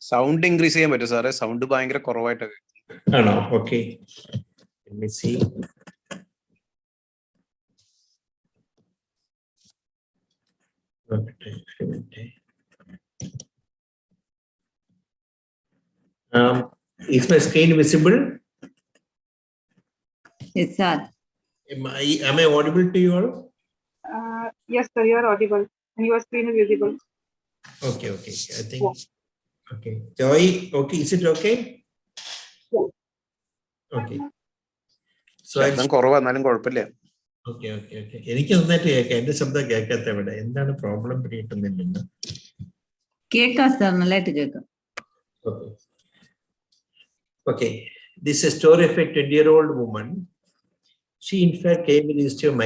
Sound increase ചെയ്യാൻ പറ്റും സാറേ. സൗണ്ട് ഭയങ്കര കുറവായിട്ടൊക്കെ. ആണോ? Okay. Let me see. Is my screen visible? Yes, sir. Am I audible to you all? Yes, sir, you are audible and your screen is visible. Okay. I think. Okay. Joy, okay. Is it okay? Yeah. Okay. So ശബ്ദം കുറവാന്നാലും കുഴപ്പമില്ല. Okay. എനിക്ക് നന്നായിട്ട് കേൾക്കാം. എന്റെ ശബ്ദം കേൾക്കാത്ത എവിടെ? എന്താണ് പ്രോബ്ലം കിട്ടുന്നില്ലെന്ന്? കേൾക്കാം സാർ, നല്ലതായിട്ട് കേൾക്കാം. Okay. This is a story of a 20-year-old woman. She in fact came with history of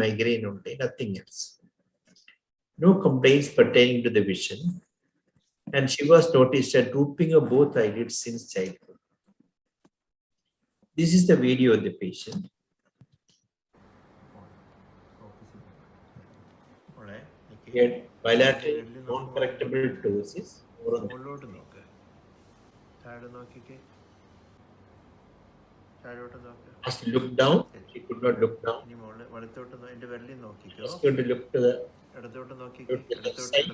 migraine only, nothing else. No complaints pertaining to the vision, and she was noticed at drooping of both eyelids since childhood. This is the video of the patient. He had bilateral non-correctable ptosis. Asked to look down, she could not look down. Asked her to look to the left side.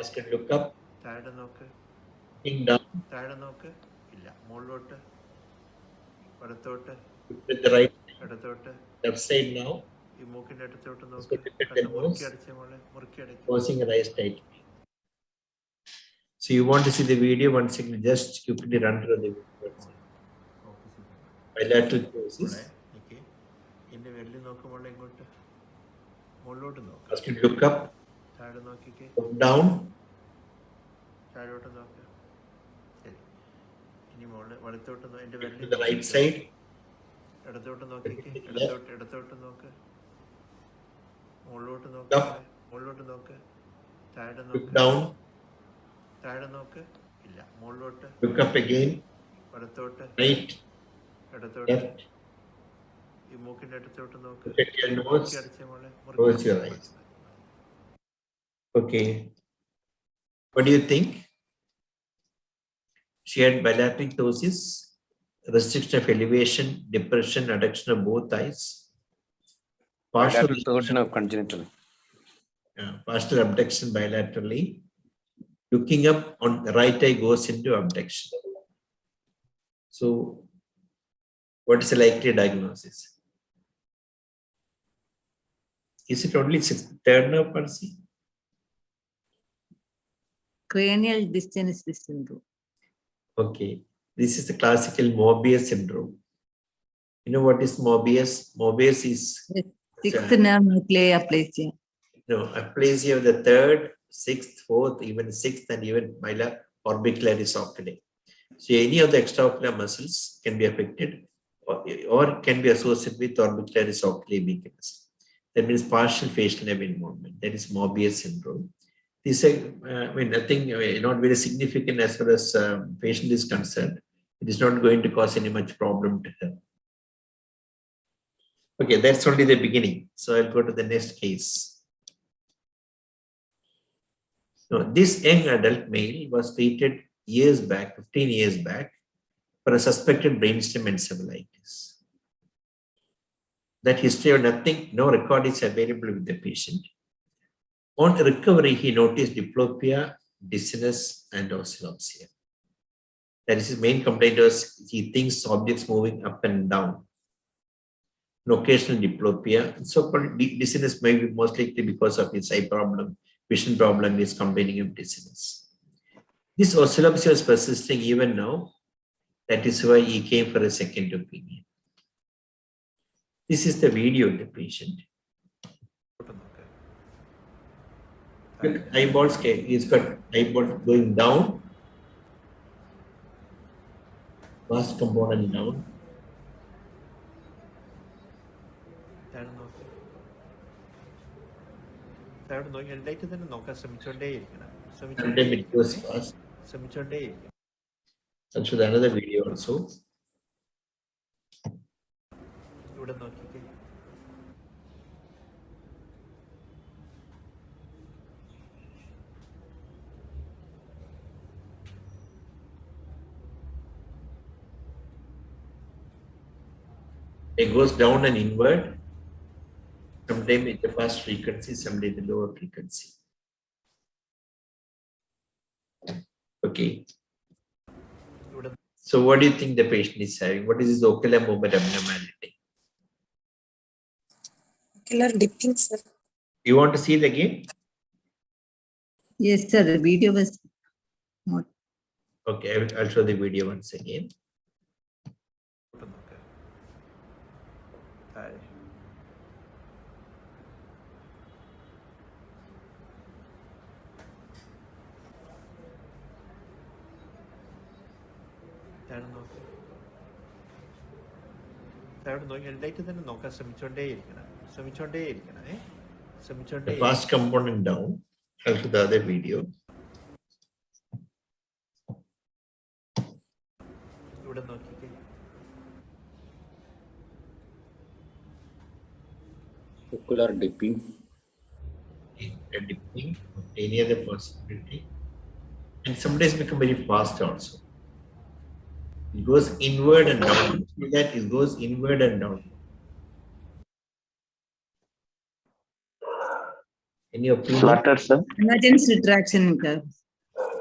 Asked her to look up, looking down. Look at the right, left side now. Look at the nose, closing her eyes tightly. So you want to see the video? One second, just quickly run through the video. Bilateral ptosis. Ask you to look up, look down. To the right side. Look down. Look up again. Right. Left. Look at your nose. Close your eyes. Okay. What do you think? She had bilateral ptosis, restriction of elevation, depression, adduction of both eyes, partial Torsion of congenital. partial abduction bilaterally. Looking up on the right eye goes into abduction. So, what is the likely diagnosis? Is it only third nerve palsy? Cranial dysgenesis syndrome. Okay, this is the classical Mobius syndrome. You know what is Mobius? Mobius is Sixth nerve nuclei aplasia. No, aplasia of the third, sixth, fourth, even sixth, and even orbicularis oculi. So any of the extraocular muscles can be affected or can be associated with orbicularis oculi weakness. That means partial facial nerve involvement. That is Mobius syndrome. This is, nothing, not very significant as far as patient is concerned. It is not going to cause any much problem to her. Okay, that's only the beginning. So I'll go to the next case. Now, this young adult male was treated years back, 15 years back, for a suspected brainstem encephalitis. That history of nothing, no record is available with the patient. On recovery, he noticed diplopia, dizziness, and oscillopsia. That is his main complaint was he thinks objects moving up and down. An occasional diplopia, so-called dizziness may be most likely because of his eye problem. Vision problem is complaining of dizziness. This oscillopsia is persisting even now. That is why he came for a second opinion. This is the video of the patient. Look, eyeballs, he's got eyeball going down. Vast component down. And then it goes fast. I'll show another video also. It goes down and inward. Sometimes it's the fast frequency, sometimes the lower frequency. Okay. So what do you think the patient is having? What is his ocular movement abnormality? Ocular dipping, sir. You want to see it again? Yes, sir. The video was not. Okay, I'll show the video once again. The fast component down. I'll show the other video. Ocular dipping. Dipping, any other possibility. And sometimes become very fast also. It goes inward and down. See that it goes inward and down. Any opinion? Flutter, sir. Convergence retraction.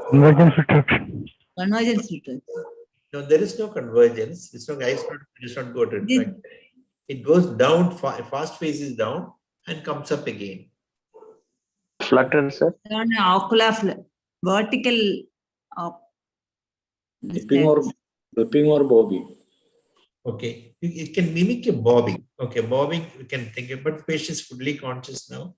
Convergence retraction. Convergence retraction. No, there is no convergence. It's not eyes not it is not go to retract. It goes down, fast phase is down and comes up again. Flutter, sir. On ocular vertical. Dipping or bobbing. Okay, it can mimic a bobbing. Okay, bobbing we can think of, but the patient is fully conscious now.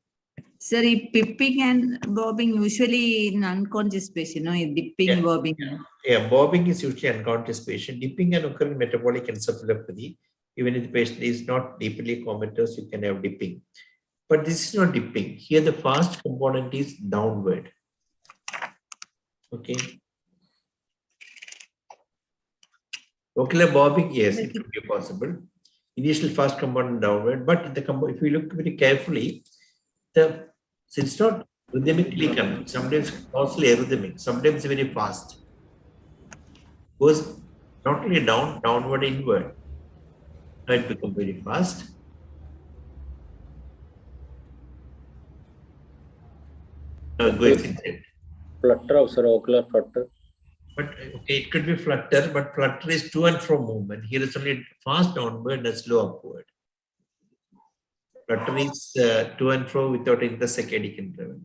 Sir, pipping and bobbing usually in unconscious patient, no? Dipping, Yeah. bobbing. Yeah, bobbing is usually unconscious patient. Dipping and occurring metabolic encephalopathy. Even if the patient is not deeply comatose, you can have dipping. But this is not dipping. Here the fast component is downward. Okay. Ocular bobbing, yes, it could be possible. Initial fast component downward, but if you look very carefully, it's not rhythmically coming. Sometimes also arrhythmic, sometimes very fast. Goes not only downward, inward. Now it becomes very fast. Now it goes inside. Flutter, sir, ocular flutter. But okay, it could be flutter, but flutter is to and fro movement. Here is only fast downward and slow upward. Flutter is to and fro without intersaccadic interval.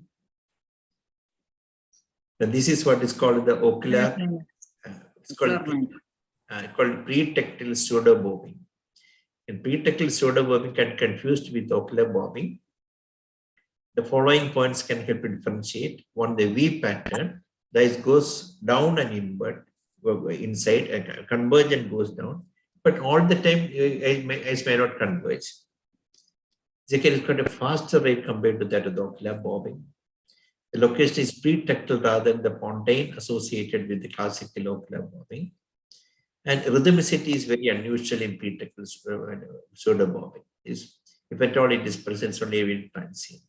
Now this is what is called the ocular. It's called pretectal pseudo bobbing. And pretectal pseudo bobbing can be confused with ocular bobbing. The following points can help to differentiate. One, the V pattern. The eyes goes down and inward, inside, converge and goes down. But all the time, eyes may not converge. Second, it's got a faster rate compared to that of the ocular bobbing. The location is pretectal rather than the pontine associated with the classical ocular bobbing. And rhythmicity is very unusual in pretectal pseudo bobbing. If at all it is present, only very transient.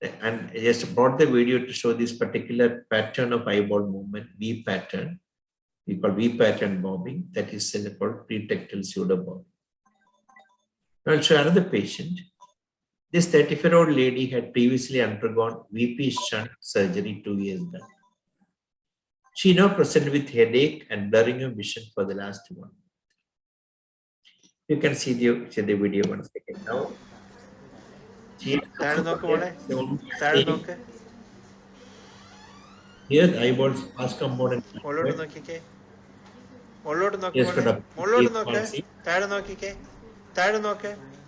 And I just brought the video to show this particular pattern of eyeball movement, V pattern. We call V pattern bobbing. That is called pretectal pseudo bobbing. Now I'll show another patient. This 34-year-old lady had previously undergone VP shunt surgery 2 years back. She now presented with headache and blurring of vision for the last 1 month. You can see the video once again now. Here the eyeballs fast component.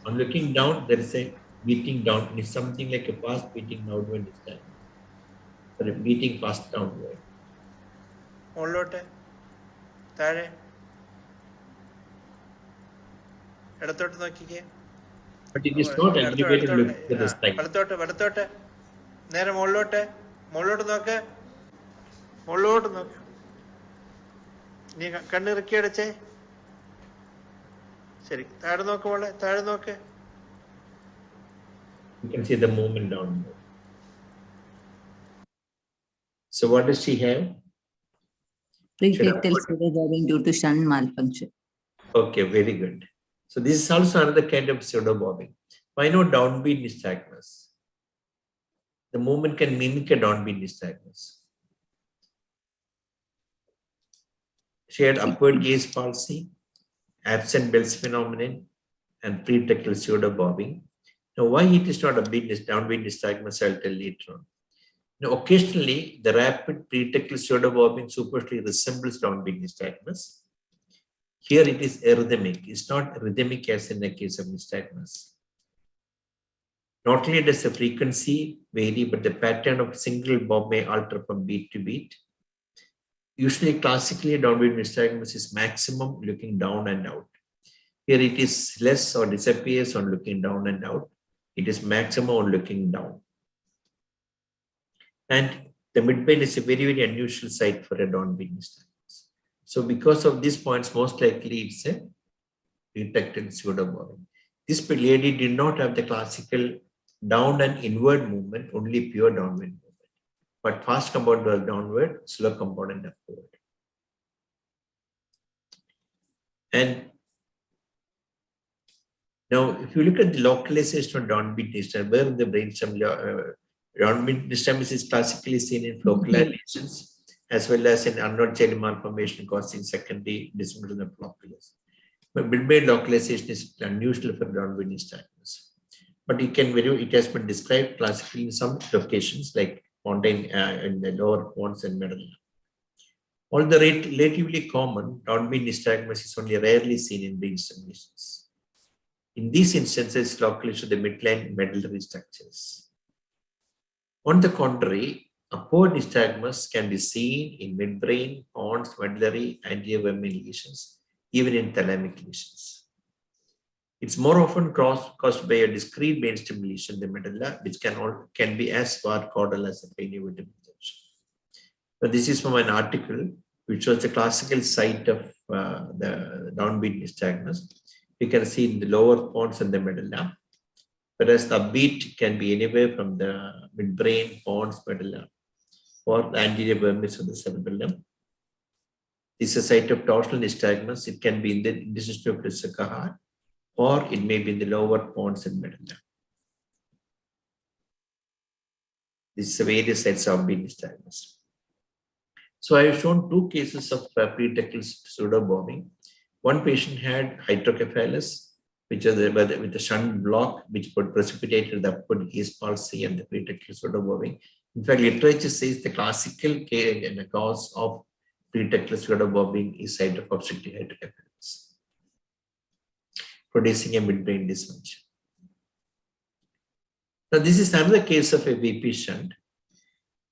On looking down, there is a beating down. It's something like a fast beating downward this time. Sorry, beating fast downward. But it is not elevated look to the sky. You can see the movement down. So what does she have? Pretectal pseudo bobbing due to shunt malfunction. Okay, very good. So this is also another kind of pseudo-bobbing. Why not downbeat nystagmus? The movement can mimic a downbeat nystagmus. She had upward gaze palsy, absent Bell's phenomenon, and pretectal pseudo-bobbing. Now, why it is not a downbeat nystagmus, I'll tell later on. Now, occasionally, the rapid pretectal pseudo-bobbing superficially resembles downbeat nystagmus. Here it is arrhythmic. It's not rhythmic as in the case of nystagmus. Not only does the frequency vary, but the pattern of single bob may alter from beat to beat. Usually, classically, downbeat nystagmus is maximum looking down and out. Here it is less or disappears on looking down and out. It is maximum on looking down. And the midbrain is a very, very unusual site for a downbeat nystagmus. So because of these points, most likely it's a detected pseudo-bobbing. This lady did not have the classical down and inward movement, only pure downward movement. But fast component was downward, slow component upward. And now, if you look at the localization of downbeat nystagmus, where in the brainstem, downbeat nystagmus is classically seen in floccular lesions, as well as in unknown child malformation causing secondary dysfunction of flocculus. But midbrain localization is unusual for downbeat nystagmus. But it has been described classically in some locations like mountain in the lower pons and medulla. Although relatively common, downbeat nystagmus is only rarely seen in brainstem lesions. In these instances, localization of the midline medullary structures. On the contrary, upward nystagmus can be seen in midbrain, pons, medullary, anterior vermin lesions, even in thalamic lesions. It's more often caused by a discrete brainstem lesion in the medulla, which can be as far caudal as the cranial junction. But this is from an article which shows the classical site of the downbeat nystagmus. You can see in the lower pons and the medulla, whereas the upbeat can be anywhere from the midbrain, pons, medulla, or the anterior vermis of the cerebellum. This is a site of torsional nystagmus. It can be in the interstitium of the Sakahar, or it may be in the lower pons and medulla. This is the various sites of upbeat nystagmus. So I have shown two cases of pretectal pseudo-bobbing. One patient had hydrocephalus, which is with a shunt block, which precipitated the upward gaze palsy and the pretectal pseudo-bobbing. In fact, literature says the classical cause of pretectal pseudo-bobbing is site of obstructive hydrocephalus, producing a midbrain dysfunction. Now, this is another case of a VP shunt.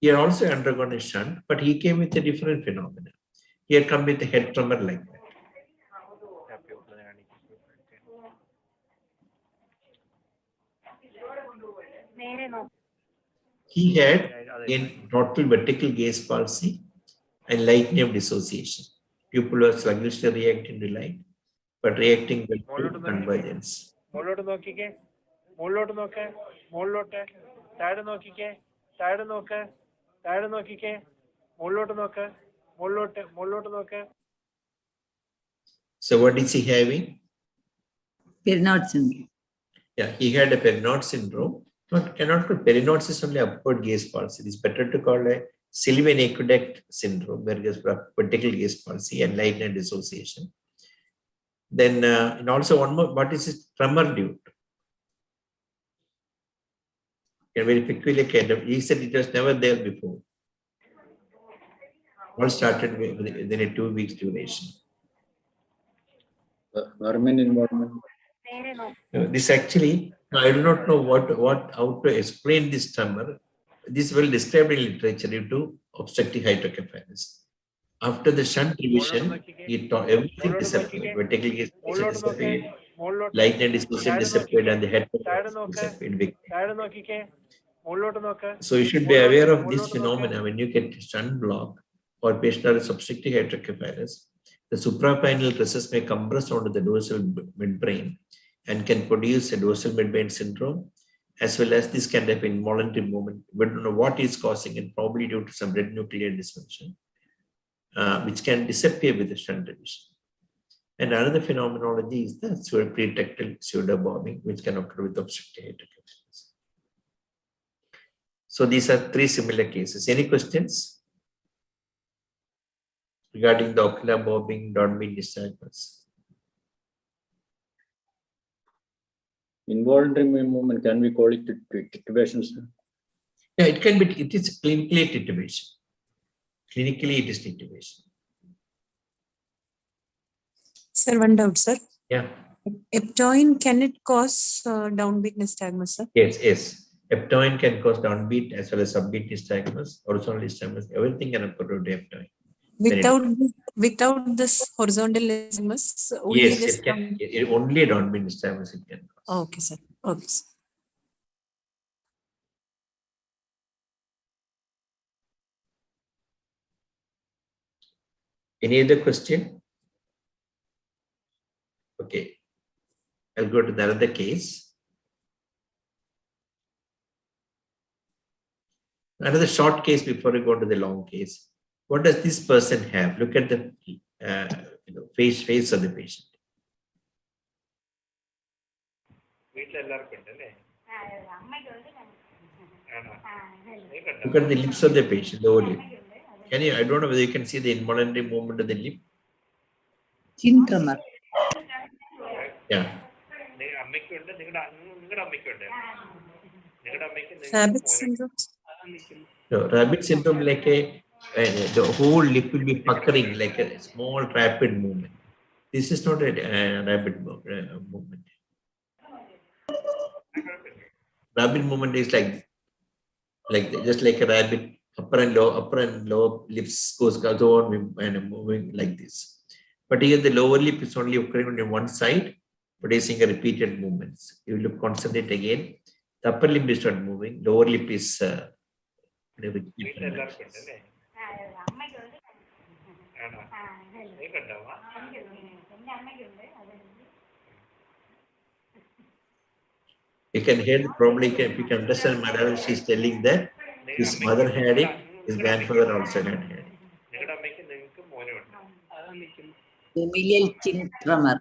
He had also undergone a shunt, but he came with a different phenomenon. He had come with a head tremor like that. He had in total vertical gaze palsy and lightning of dissociation. Pupil was sluggishly reacting to light, but reacting well to convergence. So what is he having? Perinaud syndrome. Yeah, he had a Perinaud syndrome. But cannot call Perinaud is only upward gaze palsy. It is better to call a Sylvian aqueduct syndrome, where there is vertical gaze palsy and light and dissociation. Then, and also one more, what is his tremor due to? A very peculiar kind of, he said it was never there before. All started within a 2 weeks duration. Vermin involvement. This actually, I do not know how to explain this tremor. This is well described in literature due to obstructive hydrocephalus. After the shunt revision, everything disappeared. Vertical gaze disappeared, light and dissociation disappeared, and the head disappeared. So you should be aware of this phenomena when you get shunt block or patient with obstructive hydrocephalus. The suprapinal recess may compress onto the dorsal midbrain and can produce a dorsal midbrain syndrome, as well as this kind of involuntary movement. We don't know what is causing it, probably due to some red nuclear dysfunction, which can disappear with the shunt revision. And another phenomenology is the pretectal pseudo-bobbing, which can occur with obstructive hypertension. So these are three similar cases. Any questions regarding the ocular bobbing, downbeat nystagmus? Involuntary movement, can we call it titubation, sir? Yeah, it can be. It is clinically titubation. Clinically, it is titubation. Sir, one doubt, sir. Yeah. Eptoin, can it cause downbeat nystagmus, sir? Yes, yes. Eptoin can cause downbeat as well as subbeat nystagmus, horizontal nystagmus. Everything can occur to eptoin. Without this horizontal nystagmus, only Yes, this. it can. Only downbeat nystagmus it can cause. Okay, sir. Okay, sir. Any other question? Okay. I'll go to the other case. Another short case before we go to the long case. What does this person have? Look at the face of the patient. Look at the lips of the patient, the lip. Can you? I don't know whether you can see the involuntary movement of the lip. Chin tremor. Yeah. Rabbit syndrome. No, rabbit syndrome, like the whole lip will be puckering like a small rapid movement. This is not a rapid movement. Rapid movement is just like a rabbit, upper and lower lips goes on and moving like this. But here the lower lip is only occurring on one side, producing a repeated movements. You will concentrate again. The upper lip is not moving. Lower lip is you can hear probably if you can understand Malayalam, she's telling that his mother had it, his grandfather also had it. Familial chin tremor.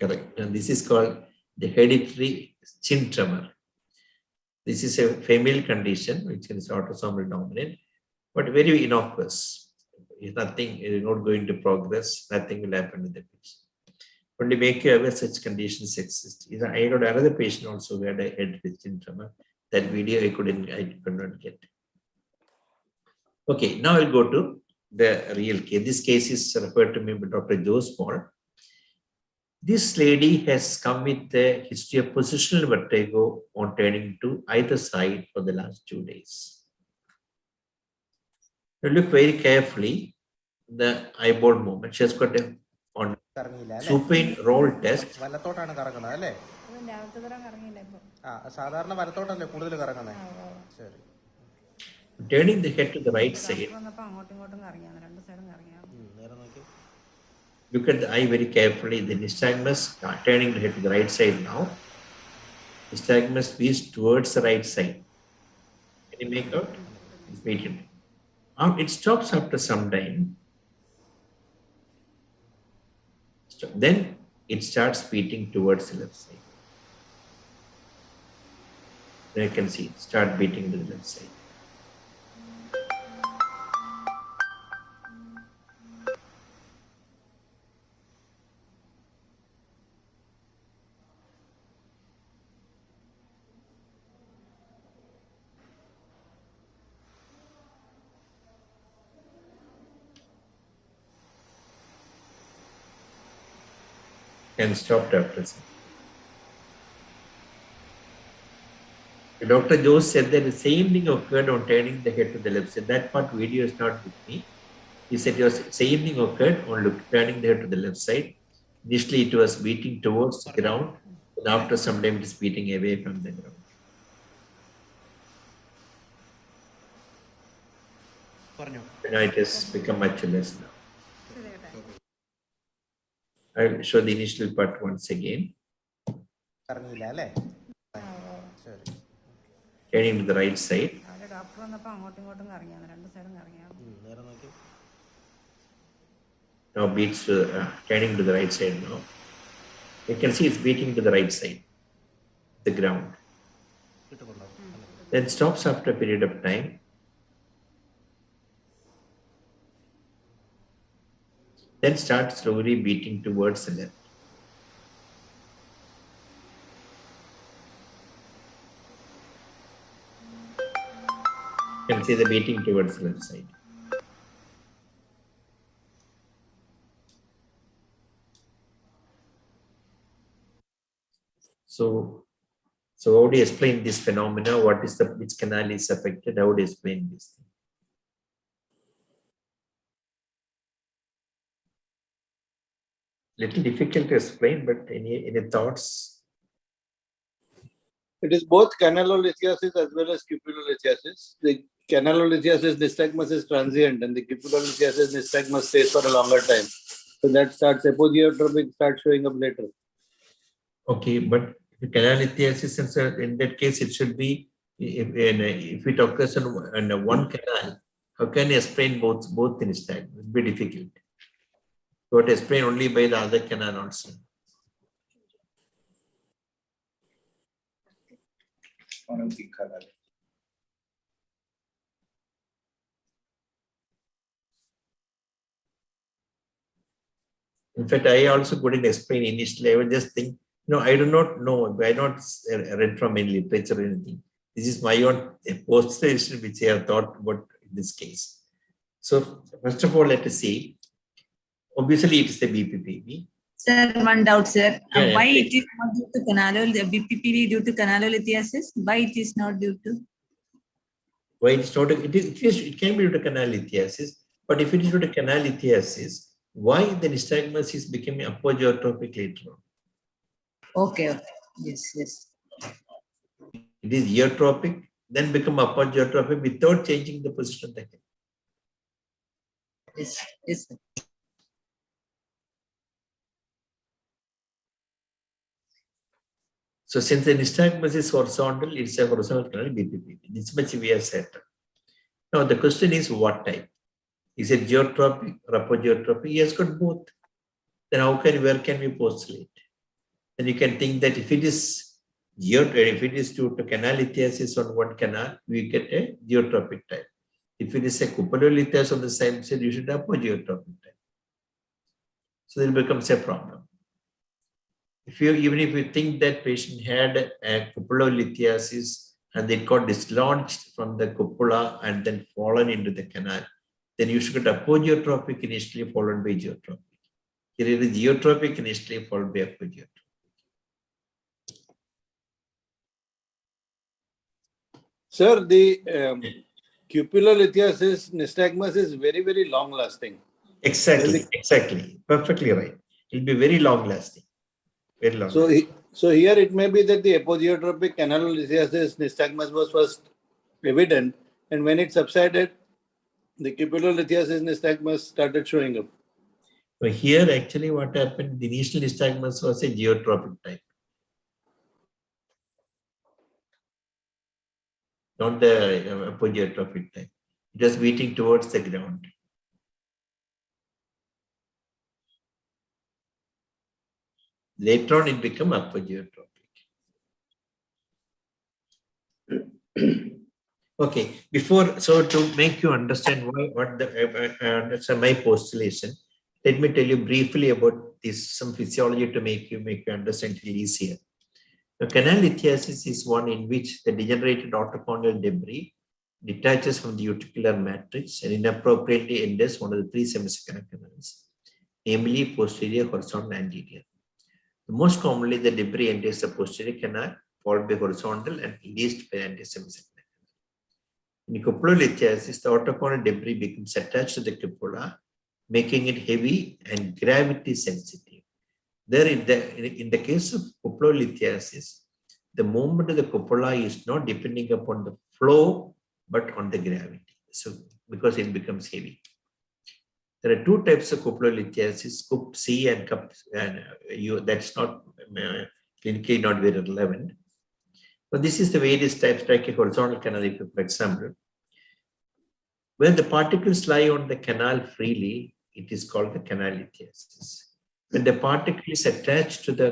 Correct. And this is called the hereditary chin tremor. This is a familial condition which is autosomal dominant, but very innocuous. If nothing is not going to progress, nothing will happen with the patient. Only make you aware such conditions exist. I had another patient also who had a hereditary chin tremor. That video I could not get. Okay, now I'll go to the real case. This case is referred to me by Dr. Joe Small. This lady has come with a history of positional vertigo on turning to either side for the last 2 days. Now look very carefully the eyeball movement. She has got a on supine roll test. Turning the head to the right side. Look at the eye very carefully. The nystagmus turning the head to the right side now. Nystagmus is towards the right side. Can you make out? It's waiting. It stops after some time. Then it starts beating towards the left side. Then you can see it start beating to the left side. And stopped after some. Dr. Joe said that the same thing occurred on turning the head to the left side. That part video is not with me. He said the same thing occurred on turning the head to the left side. Initially, it was beating towards the ground, and after some time, it is beating away from the ground. Now it has become much less now. I'll show the initial part once again. Turning to the right side. now beats turning to the right side now. You can see it's beating to the right side, the ground. Then stops after a period of time. Then starts slowly beating towards the left. You can see the beating towards the left side. So how do you explain this phenomena? What is which canal is affected? How do you explain this thing? Little difficult to explain, but any thoughts? It is both canalolithiasis as well as cupulolithiasis. The canalolithiasis nystagmus is transient and the cupulolithiasis nystagmus stays for a longer time. So that starts apogeotropic, starts showing up later. Okay, but the canalolithiasis, in that case, it should be, if it occurs on one canal, how can you explain both the nystagmus? It will be difficult. You have to explain only by the other canal also. In fact, I also couldn't explain initially. I was just thinking, I do not know. I not read from any literature or anything. This is my own postulation which I have thought about in this case. So, first of all, let us see. Obviously, it is the BPPV. Sir, one doubt, sir. Yeah, Why yeah. it is not due to canalol, the BPPV due to canalolithiasis? Why it is not due to? Why it's not? It can be due to canalolithiasis, but if it is due to canalolithiasis, why the nystagmus is becoming apogeotropic later on? Okay. Yes. It is geotropic, then become apogeotropic without changing the position of the head. Yes, sir. So since the nystagmus is horizontal, it's a horizontal canal BPPV. This much we have said. Now the question is what type? Is it geotropic or apogeotropic? He has got both. Then where can we postulate? Then you can think that if it is due to canalolithiasis on one canal, we get a geotropic type. If it is a cupulolithiasis on the same side, you should have apogeotropic type. So then it becomes a problem. Even if you think that patient had a cupulolithiasis and it got dislodged from the cupula and then fallen into the canal, then you should get apogeotropic initially followed by geotropic. Here it is geotropic initially followed by apogeotropic. Sir, the cupulolithiasis nystagmus is very, very long lasting. Exactly. Perfectly right. It will be very long lasting. Very long. So here it may be that the apogeotropic canalolithiasis nystagmus was first evident, and when it subsided, the cupulolithiasis nystagmus started showing up. So here actually what happened, the initial nystagmus was a geotropic type. Not the apogeotropic type. It was beating towards the ground. Later on, it became apogeotropic. Okay, so to make you understand so my postulation, let me tell you briefly about this, some physiology to make you understand it easier. Now, canalolithiasis is one in which the degenerated otoconal debris detaches from the uticular matrix and inappropriately enters one of the three semicircular canals, namely posterior, horizontal, and anterior. Most commonly, the debris enters the posterior canal, followed by horizontal and least by anterior semicircular canal. In cupulolithiasis, the otoconal debris becomes attached to the cupula, making it heavy and gravity sensitive. There, in the case of cupulolithiasis, the movement of the cupula is not depending upon the flow, but on the gravity. So, because it becomes heavy. There are two types of cupulolithiasis, cup C and cup, that's not clinically not very relevant. But this is the various types, like a horizontal canal, for example, where the particles lie on the canal freely, it is called the canal lithiasis. When the particle is attached to the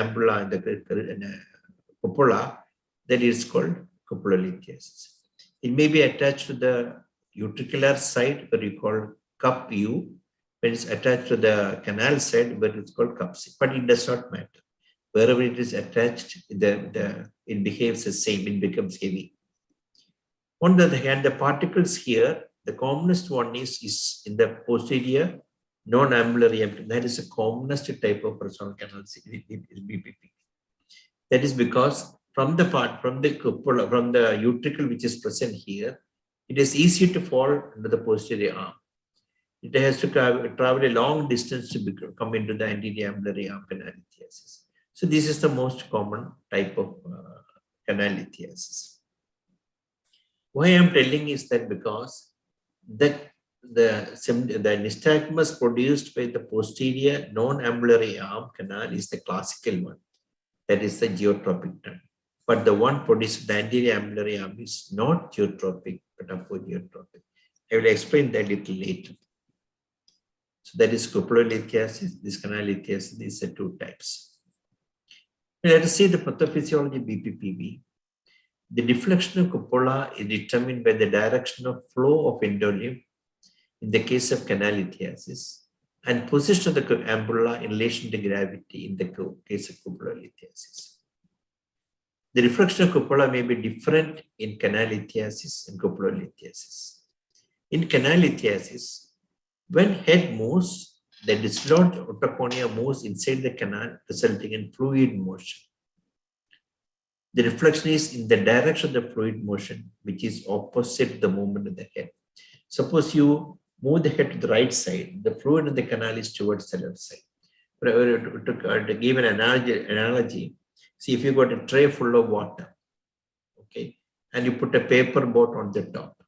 ampulla and the cupula, that is called cupular lithiasis. It may be attached to the utricular side, where you call cup U. When it's attached to the canal side, where it's called cup C. But it does not matter. Wherever it is attached, it behaves the same. It becomes heavy. On the other hand, the particles here, the commonest one is in the posterior non-ambulary empty. That is the commonest type of horizontal canal BPPV. That is because from the cupula, from the utricle which is present here, it is easy to fall under the posterior arm. It has to travel a long distance to come into the anterior ambulary arm canal lithiasis. So this is the most common type of canal lithiasis. Why I am telling is that because the nystagmus produced by the posterior non-ambulary arm canal is the classical one. That is the geotropic one. But the one produced by the anterior ambulary arm is not geotropic, but apogeotropic. I will explain that a little later. So that is cupular lithiasis, this canal lithiasis. These are two types. Let us see the pathophysiology BPPV. The deflection of cupula is determined by the direction of flow of endolymph in the case of canal lithiasis, and position of the ampulla in relation to gravity in the case of cupular lithiasis. The reflection of cupula may be different in canal lithiasis and cupular lithiasis. In canal lithiasis, when head moves, the dislodged otoconia moves inside the canal, resulting in fluid motion. The reflection is in the direction of the fluid motion, which is opposite the movement of the head. Suppose you move the head to the right side, the fluid in the canal is towards the left side. To give an analogy, see if you got a tray full of water, okay, and you put a paper boat on the top.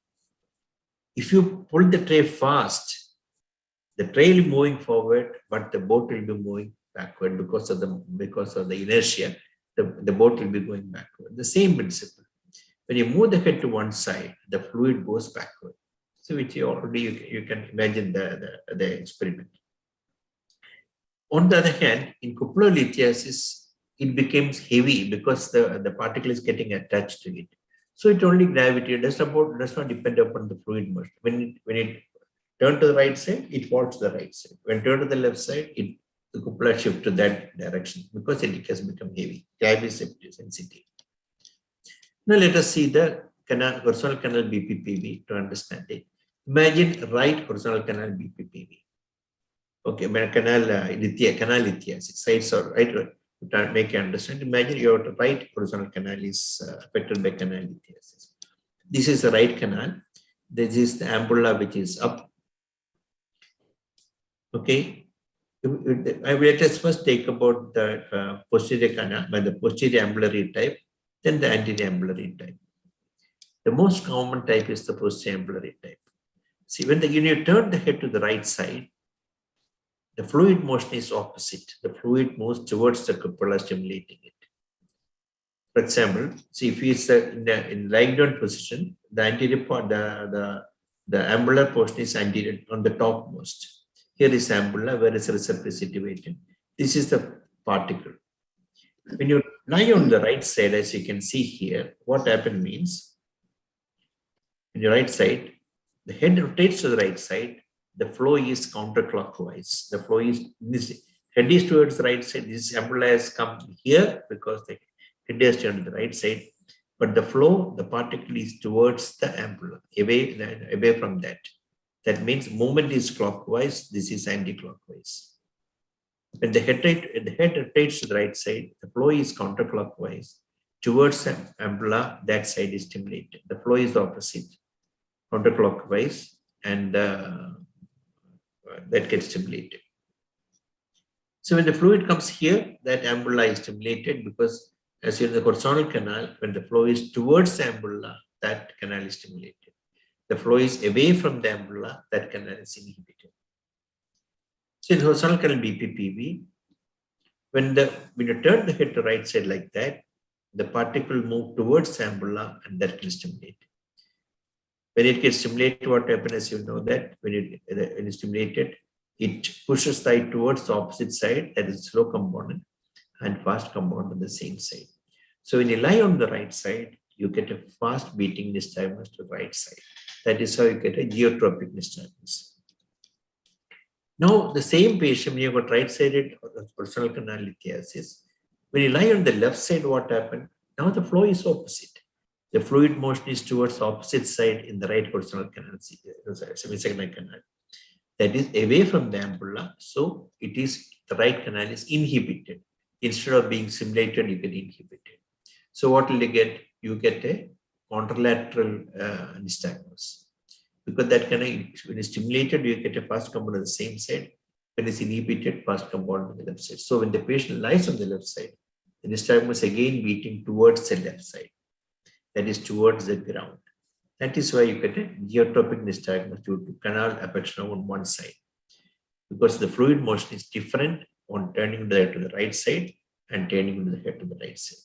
If you pull the tray fast, the tray will be moving forward, but the boat will be moving backward because of the inertia. The boat will be going backward. The same principle. When you move the head to one side, the fluid goes backward. So which you can imagine the experiment. On the other hand, in cupular lithiasis, it becomes heavy because the particle is getting attached to it. So it only gravity does not depend upon the fluid motion. When it turns to the right side, it falls to the right side. When turned to the left side, the cupula shift to that direction because it has become heavy. Gravity sensitive. Now let us see the horizontal canal BPPV to understand it. Imagine right horizontal canal BPPV. Okay, canal lithiasis. Sides are right. To make you understand, imagine your right horizontal canal is affected by canal lithiasis. This is the right canal. This is the ampulla which is up. Okay. Let us first take about the posterior canal, by the posterior ambulary type, then the anterior ambulary type. The most common type is the posterior ambulary type. See, when you turn the head to the right side, the fluid motion is opposite. The fluid moves towards the cupula, stimulating it. For example, see if it's in lying down position, the anterior part, the ampular portion is anterior on the topmost. Here is ampulla, where is receptor situated. This is the particle. When you lie on the right side, as you can see here, what happened means, on your right side, the head rotates to the right side, the flow is counterclockwise. The flow is, this head is towards the right side, this ampulla has come here because the head is turned to the right side, but the flow, the particle is towards the ampulla, away from that. That means movement is clockwise, this is anti-clockwise. When the head rotates to the right side, the flow is counterclockwise. Towards the ampulla, that side is stimulated. The flow is opposite, counterclockwise, and that gets stimulated. So when the fluid comes here, that ampulla is stimulated because as in the horizontal canal, when the flow is towards the ampulla, that canal is stimulated. The flow is away from the ampulla, that canal is inhibited. So in horizontal canal BPPV, when you turn the head to right side like that, the particle move towards the ampulla and that is stimulated. When it gets stimulated, what happens is, you know that when it's stimulated, it pushes the eye towards the opposite side, that is slow component, and fast component on the same side. So when you lie on the right side, you get a fast beating nystagmus to the right side. That is how you get a geotropic nystagmus. Now, the same patient, when you got right-sided personal canal lithiasis, when you lie on the left side, what happened? Now the flow is opposite. The fluid motion is towards the opposite side in the right personal canal, semisegmental canal. That is away from the ampulla. So it is the right canal is inhibited. Instead of being stimulated, you get inhibited. So what will you get? You get a contralateral nystagmus. Because that canal, when it's stimulated, you get a fast component on the same side. When it's inhibited, fast component on the left side. So when the patient lies on the left side, the nystagmus again beating towards the left side. That is towards the ground. That is why you get a geotropic nystagmus due to canal affection on one side. Because the fluid motion is different on turning the head to the right side and turning the head to the right side.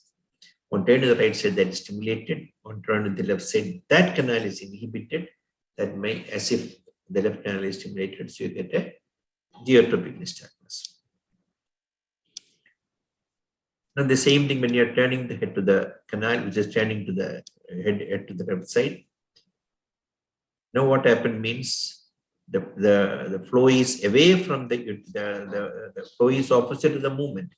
On turning to the right side, that is stimulated. On turning to the left side, that canal is inhibited. That may, as if the left canal is stimulated, so you get a geotropic nystagmus. Now the same thing when you are turning the head to the canal, which is turning to the head to the left side. Now what happened means the flow is away from the flow is opposite to the movement.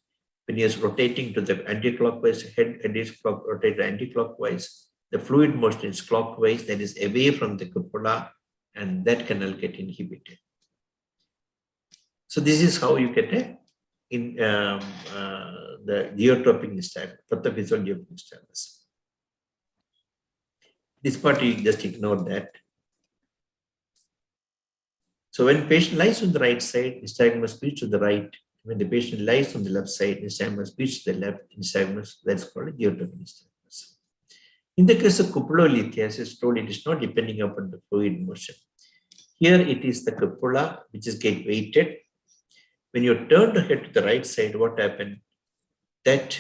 When you are rotating to the anti-clockwise, head is rotated anti-clockwise, the fluid motion is clockwise, that is away from the cupula, and that canal get inhibited. So this is how you get a the geotropic nystagmus, pathophysical geotropic nystagmus. This part you just ignore that. So when patient lies on the right side, nystagmus pitch to the right. When the patient lies on the left side, nystagmus pitch to the left, nystagmus, that's called a geotropic nystagmus. In the case of cupulolithiasis, told it is not depending upon the fluid motion. Here it is the cupula which is get weighted. When you turn the head to the right side, what happened? That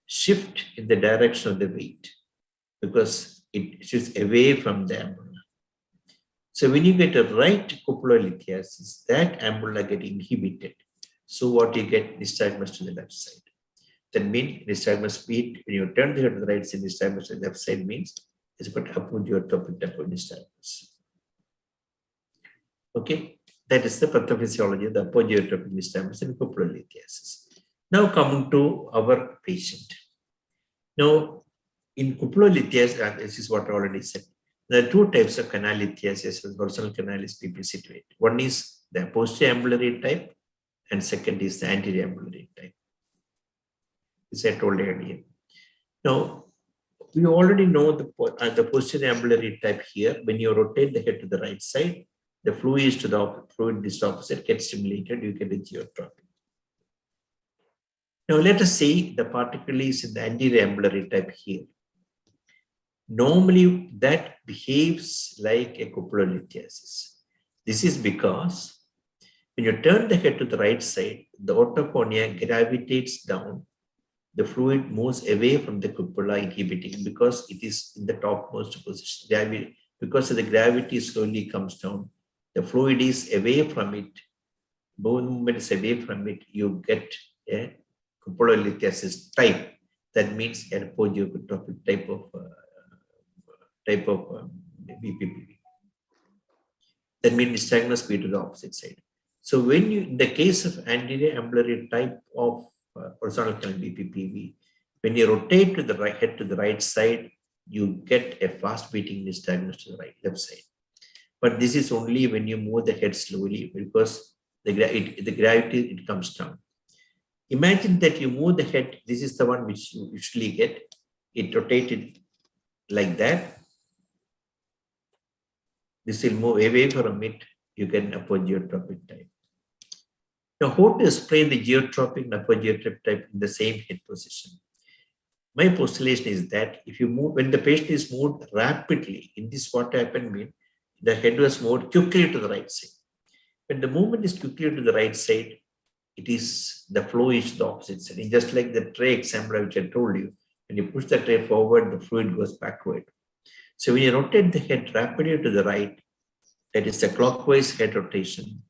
shift in the direction of the weight because it shifts away from the ampulla. So when you get a right cupulolithiasis, that ampulla get inhibited. So what you get nystagmus to the left side. That means nystagmus speed, when you turn the head to the right side, nystagmus to the left side means it's got apogeotropic type of nystagmus. Okay, that is the pathophysiology of the apogeotropic nystagmus and cupulolithiasis. Now coming to our patient. Now in cupulolithiasis, this is what I already said. There are two types of canal lithiasis with personal canalis BP situate. One is the posterior ambulatory type and second is the anterior ambulatory type. This I told earlier. Now, we already know the posterior ambulatory type here. When you rotate the head to the right side, the fluid is to the fluid is opposite, gets stimulated, you get a geotropic. Now, let us say the particle is in the anterior ambulatory type here. Normally, that behaves like a cupulolithiasis. This is because when you turn the head to the right side, the otoconia gravitates down. The fluid moves away from the cupula, inhibiting because it is in the topmost position. Because the gravity slowly comes down, the fluid is away from it. Bone movement is away from it. You get a cupulolithiasis type. That means an apogeotropic type of BPPV. That means nystagmus be to the opposite side. So when you, in the case of anterior ambulatory type of horizontal canal BPPV, when you rotate to the right head to the right side, you get a fast beating nystagmus to the left side. But this is only when you move the head slowly because the gravity comes down. Imagine that you move the head. This is the one which you usually get. It rotated like that. This will move away from it. You get an apogeotropic type. Now, how to explain the geotropic and apogeotropic type in the same head position? My postulation is that if you move, when the patient is moved rapidly, in this what happened means the head was moved quickly to the right side. When the movement is quickly to the right side, it is the flow is the opposite side. It's just like the tray example which I told you. When you push the tray forward, the fluid goes backward. So when you rotate the head rapidly to the right, that is the clockwise head rotation,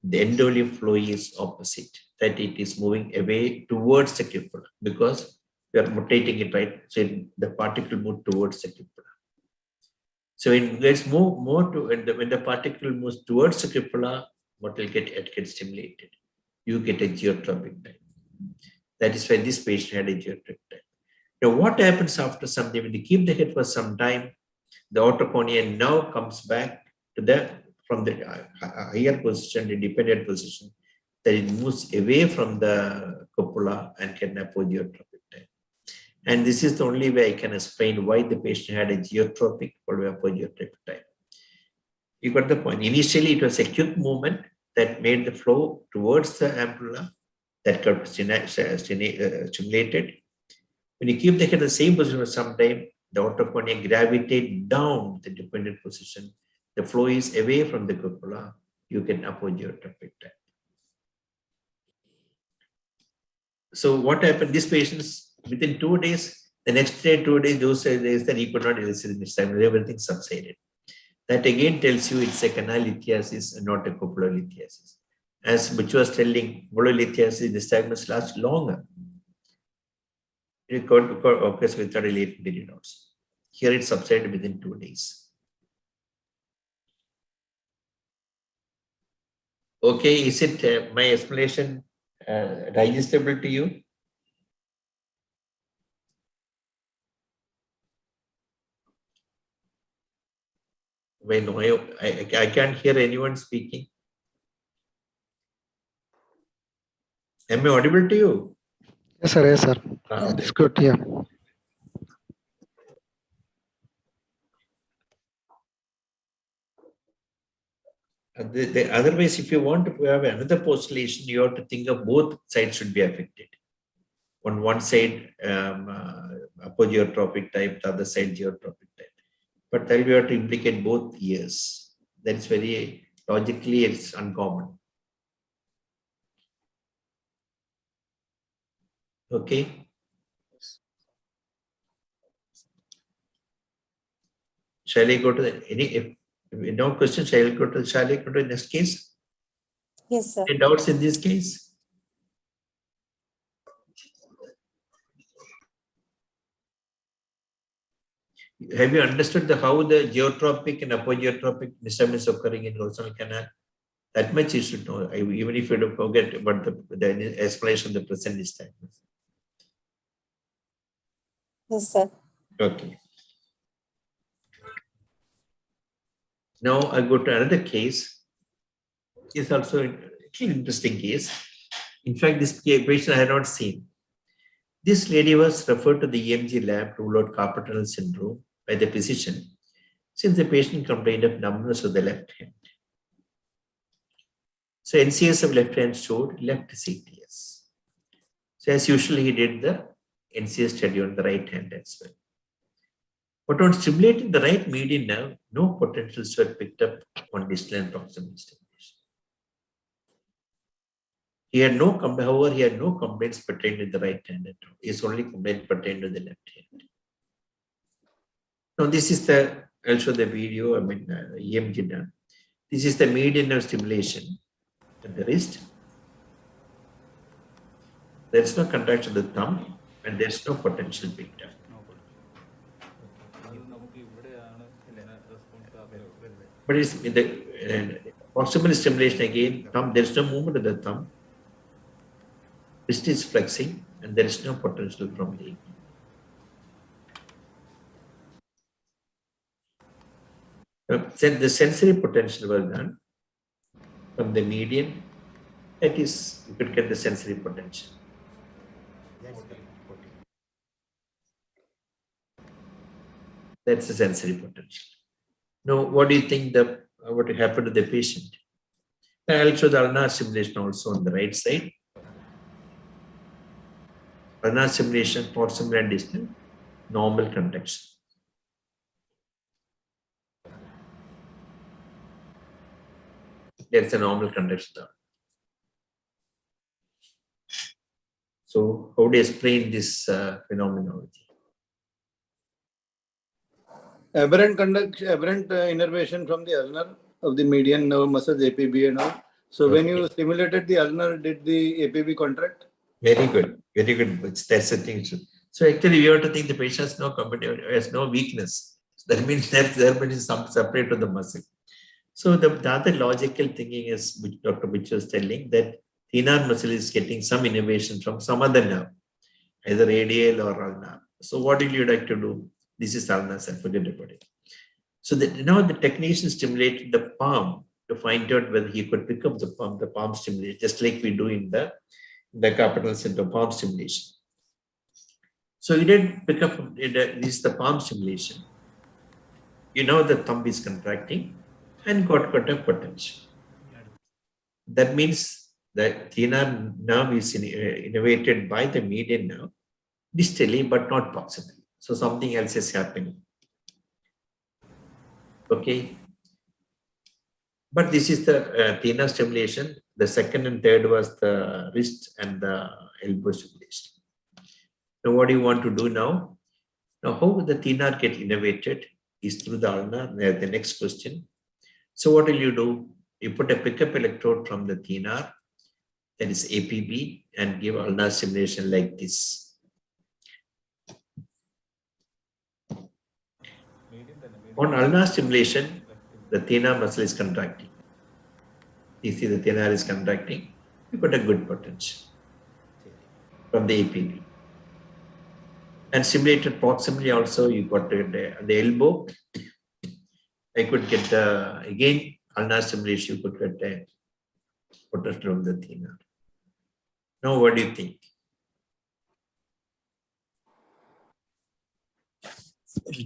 the endoleaf flow is opposite, that it is moving away towards the cupula because we are rotating it right. So the particle moves towards the cupula. So when it gets more to when the particle moves towards the cupula, what will get it gets stimulated. You get a geotropic type. That is why this patient had a geotropic type. Now, what happens after some time? When you keep the head for some time, the otoconia now comes back to from the higher position, the dependent position, that it moves away from the cupula and can apogeotropic type. And this is the only way I can explain why the patient had a geotropic or apogeotropic type. You got the point. Initially, it was a quick movement that made the flow towards the ampulla that got stimulated. When you keep the head in the same position for some time, the otoconia gravitate down the dependent position. The flow is away from the cupula. You get apogeotropic type. So what happened? These patients, within 2 days, the next day, 2 days, those days that he could not elicit this time, everything subsided. That again tells you it's a canal lithiasis and not a cupular lithiasis. As Butch was telling, cupular lithiasis, the nystagmus lasts longer. It occurs without a late period also. Here it subsided within 2 days. Okay, is it my explanation digestible to you? When I can't hear anyone speaking. Am I audible to you? Yes, sir. Yes, sir. It's good. Yeah. Otherwise, if you want to have another postulation, you have to think of both sides should be affected. On one side, apogeotropic type, the other side, geotropic type. But then we have to implicate both ears. That's very logically, it's uncommon. Okay. Shall I go to if no question? Shall I go to the next case? Yes, sir. Any doubts in this case? Have you understood how the geotropic and apogeotropic disturbance occurring in rosal canal? That much you should know, even if you don't forget about the explanation of the present nystagmus. Yes, sir. Okay. Now I go to another case. It's also an interesting case. In fact, this patient I had not seen. This lady was referred to the EMG lab to rule out carpal tunnel syndrome by the physician, since the patient complained of numbness of the left hand. So NCS of left hand showed left CTS. So as usual, he did the NCS study on the right hand as well. But on stimulating the right median nerve, no potentials were picked up on distal and proximal stimulation. However, he had no complaints pertaining to the right hand at all. His only complaint pertained to the left hand. Now this is I'll show the video, EMG done. This is the median nerve stimulation at the wrist. There is no contraction of the thumb and there is no potential picked up. But it's in the proximal stimulation again, there is no movement of the thumb. Wrist is flexing and there is no potential from the the sensory potential was done from the median. That is, you could get the sensory potential. That's the sensory potential. Now, what do you think what happened to the patient? I'll show the ulnar stimulation also on the right side. Ulnar stimulation, proximal and distal, normal contraction. That's a normal contraction. So, how do you explain this phenomenology? Aberrant innervation from the ulnar of the median nerve muscles, APB and all. So when you stimulated the ulnar, did the APB contract? Very good, very good. That's the thing. So actually, we have to think the patient has has no weakness. So that means there is some separate to the muscle. So the other logical thinking is, which Dr. Mitch was telling, that thenar muscle is getting some innervation from some other nerve, either radial or ulnar. So what will you like to do? This is ulnar cell, forget about it. So now the technician stimulated the palm to find out whether he could pick up the palm stimulation, just like we do in the capital center palm stimulation. So he did pick up, this is the palm stimulation. You know the thumb is contracting and got a potential. That means the thenar nerve is innervated by the median nerve distally but not proximally. So something else is happening. Okay. But this is the thenar stimulation. The second and third was the wrist and the elbow stimulation. Now, what do you want to do now? Now, how will the thenar get innervated is through the ulnar. The next question. So, what will you do? You put a pickup electrode from the thenar, that is APB, and give ulnar stimulation like this. On ulnar stimulation, the thenar muscle is contracting. You see the thenar is contracting, you got a good potential from the APB. And stimulated proximally also, you got the elbow. I could get again ulnar stimulation, you could get a potential from the thenar. Now, what do you think?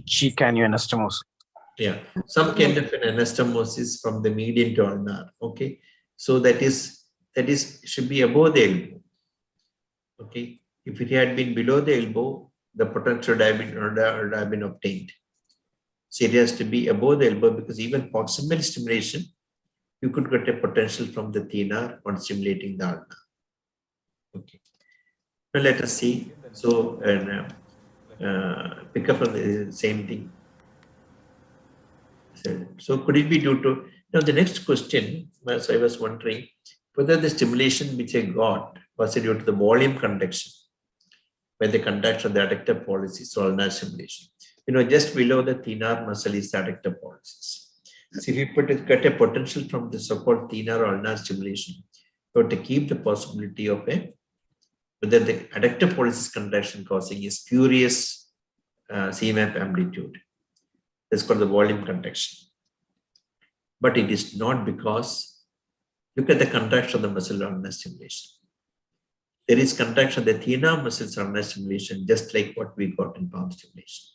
G-canyon anastomosis. Yeah, some kind of an anastomosis from the median to ulnar. Okay, so that should be above the elbow. Okay, if it had been below the elbow, the potential would have been obtained. So it has to be above the elbow, because even proximal stimulation, you could get a potential from the thenar on stimulating the ulnar. Okay, now let us see. So pick up on the same thing. So could it be due to, now the next question, as I was wondering, whether the stimulation which I got was due to the volume conduction, where the conduction of the adductor pollicis or ulnar stimulation. You know, just below the thenar muscle is the adductor pollicis. So if you get a potential from the so-called thenar or ulnar stimulation, you have to keep the possibility of whether the adductor pollicis contraction causing a spurious CMAP amplitude. That's called the volume contraction. But it is not, because look at the contraction of the muscle ulnar stimulation. There is contraction of the thenar muscles ulnar stimulation, just like what we got in palm stimulation.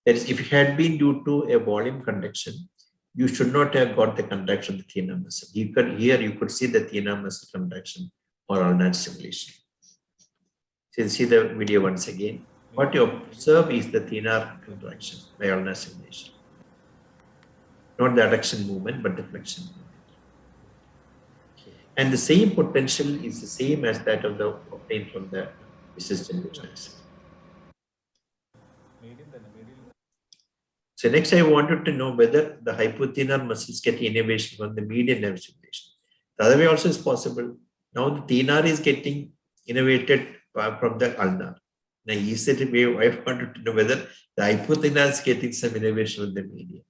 That is, if it had been due to a volume contraction, you should not have got the contraction of the thenar muscle. You could see the thenar muscle contraction or ulnar stimulation. So you see the video once again. What you observe is the thenar contraction by ulnar stimulation. Not the adduction movement, but the flexion movement. And the same potential is the same as that of the obtained from the system. So next I wanted to know whether the hypothenar muscles get innervation from the median nerve stimulation. The other way also is possible. Now the thenar is getting innervated from the ulnar. Now, is it a way I wanted to know whether the hypothenar is getting some innervation with the median.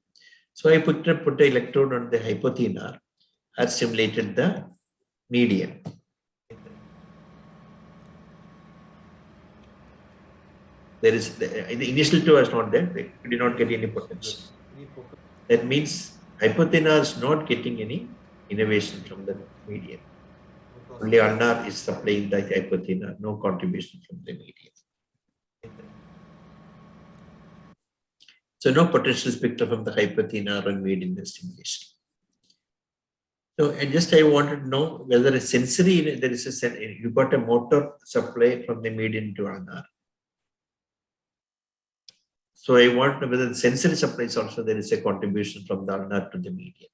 So I put an electrode on the hypothenar, had stimulated the median. There is the initial two is not there, they did not get any potential. That means hypothenar is not getting any innervation from the median. Only ulnar is supplying the hypothenar, no contribution from the median. So no potential is picked up from the hypothenar and median stimulation. So I wanted to know whether a sensory, you got a motor supply from the median to ulnar. So I want to know whether the sensory supplies also there is a contribution from the ulnar to the median.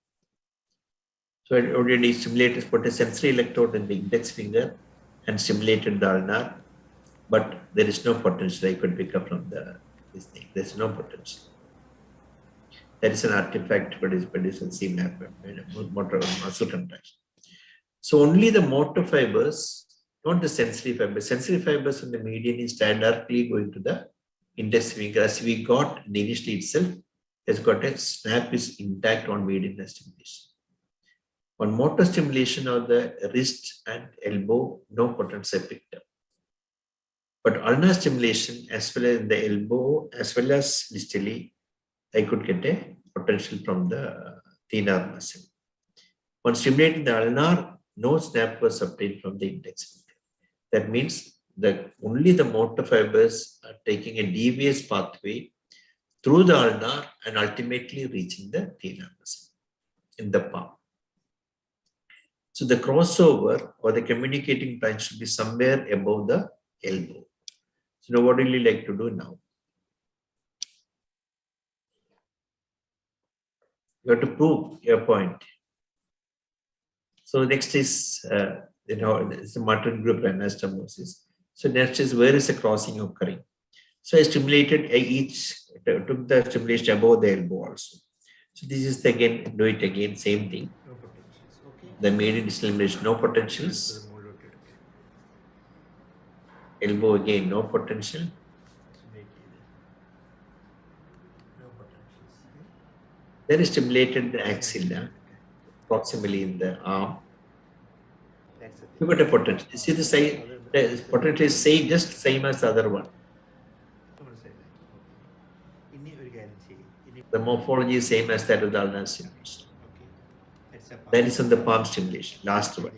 So I already stimulated, put a sensory electrode in the index finger and stimulated the ulnar, but there is no potential I could pick up from this thing. There's no potential. That is an artifact produced in CMAP, motor muscle contraction. So only the motor fibers, not the sensory fibers. Sensory fibers in the median is directly going to the index finger. As we got initially itself, has got a snap is intact on median stimulation. On motor stimulation of the wrist and elbow, no potential picked up. But ulnar stimulation, as well as in the elbow, as well as distally, I could get a potential from the thenar muscle. On stimulating the ulnar, no snap was obtained from the index finger. That means that only the motor fibers are taking a devious pathway through the ulnar and ultimately reaching the thenar muscle in the palm. So the crossover or the communicating branch should be somewhere above the elbow. So now what will you like to do now? You have to prove your point. So next is, it's a Martin-Gruber anastomosis. So next is, where is the crossing occurring? So I stimulated took the stimulation above the elbow also. So this is the, again, do it again, same thing. The median stimulation, no potentials. Elbow again, no potential. Then stimulated the axilla, proximally in the arm. You got a potential. You see the same, the potential is just same as the other one. The morphology is same as that of the ulnar stimulation. That is on the palm stimulation, last one.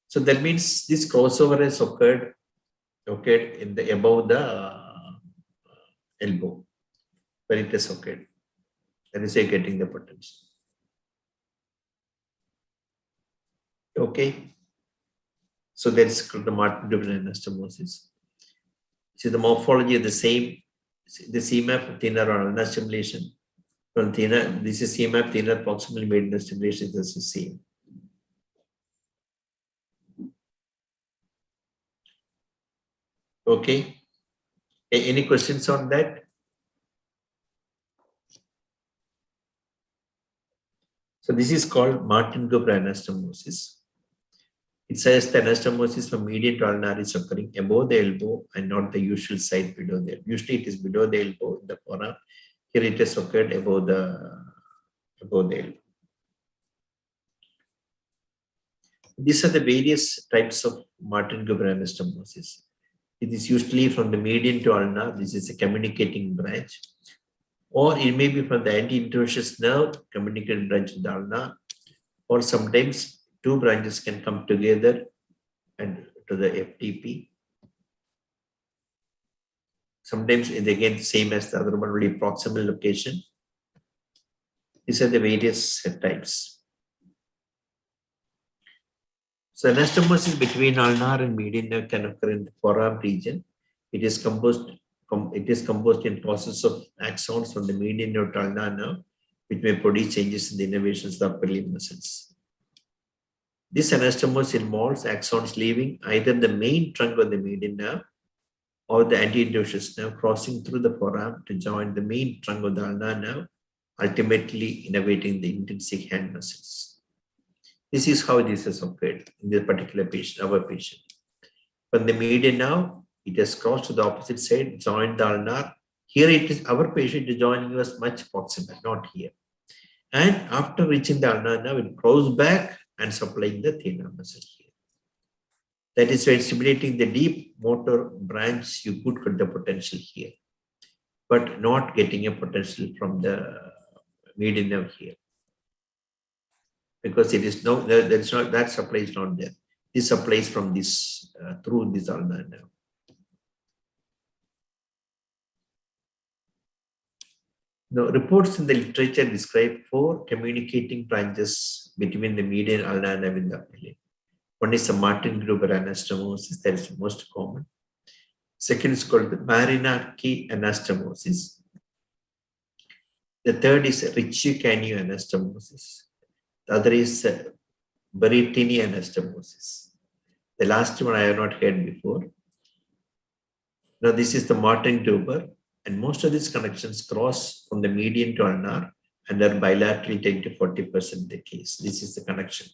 So that means this crossover has occurred in the above the elbow, where it has occurred. That is getting the potential. Okay. So that's the Martin-Gruber anastomosis. See the morphology of the same, the CMAP thenar or ulnar stimulation. From thenar, this is CMAP thenar proximally made the stimulation is the same. Okay. Any questions on that? So this is called Martin-Gruber anastomosis. It says the anastomosis from median to ulnar is occurring above the elbow and not the usual side below the elbow. Usually it is below the elbow in the forearm. Here it has occurred above the elbow. These are the various types of Martin-Gruber anastomosis. It is usually from the median to ulnar. This is a communicating branch. Or it may be from the anti-interosseous nerve, communicating branch to the ulnar. Or sometimes two branches can come together and to the FTP. Sometimes it's again same as the other one, really proximal location. These are the various types. So anastomosis between ulnar and median nerve can occur in the forearm region. It is composed in process of axons from the median nerve to ulnar nerve, which may produce changes in the innervations of the upper limb muscles. This anastomosis involves axons leaving either the main trunk of the median nerve or the anti-interosseous nerve crossing through the forearm to join the main trunk of the ulnar nerve, ultimately innervating the intrinsic hand muscles. This is how this has occurred in this particular patient, our patient. From the median nerve, it has crossed to the opposite side, joined the ulnar. Here it is, our patient is joining us much proximal, not here. And after reaching the ulnar nerve, it goes back and supplying the thenar muscle here. That is why stimulating the deep motor branch, you could get the potential here, but not getting a potential from the median nerve here. Because it is no, that's not, that supply is not there. This supplies from this through this ulnar nerve. Now, reports in the literature describe 4 communicating branches between the median ulnar nerve and the upper limb. One is the Martin-Gruber anastomosis, that is the most common. Second is called the Marinaki anastomosis. The third is Retraction anastomosis. The other is Berrettini anastomosis. The last one I have not heard before. Now this is the Martin-Gruber. And most of these connections cross from the median to ulnar and are bilateral 10 to 40% the case. This is the connection.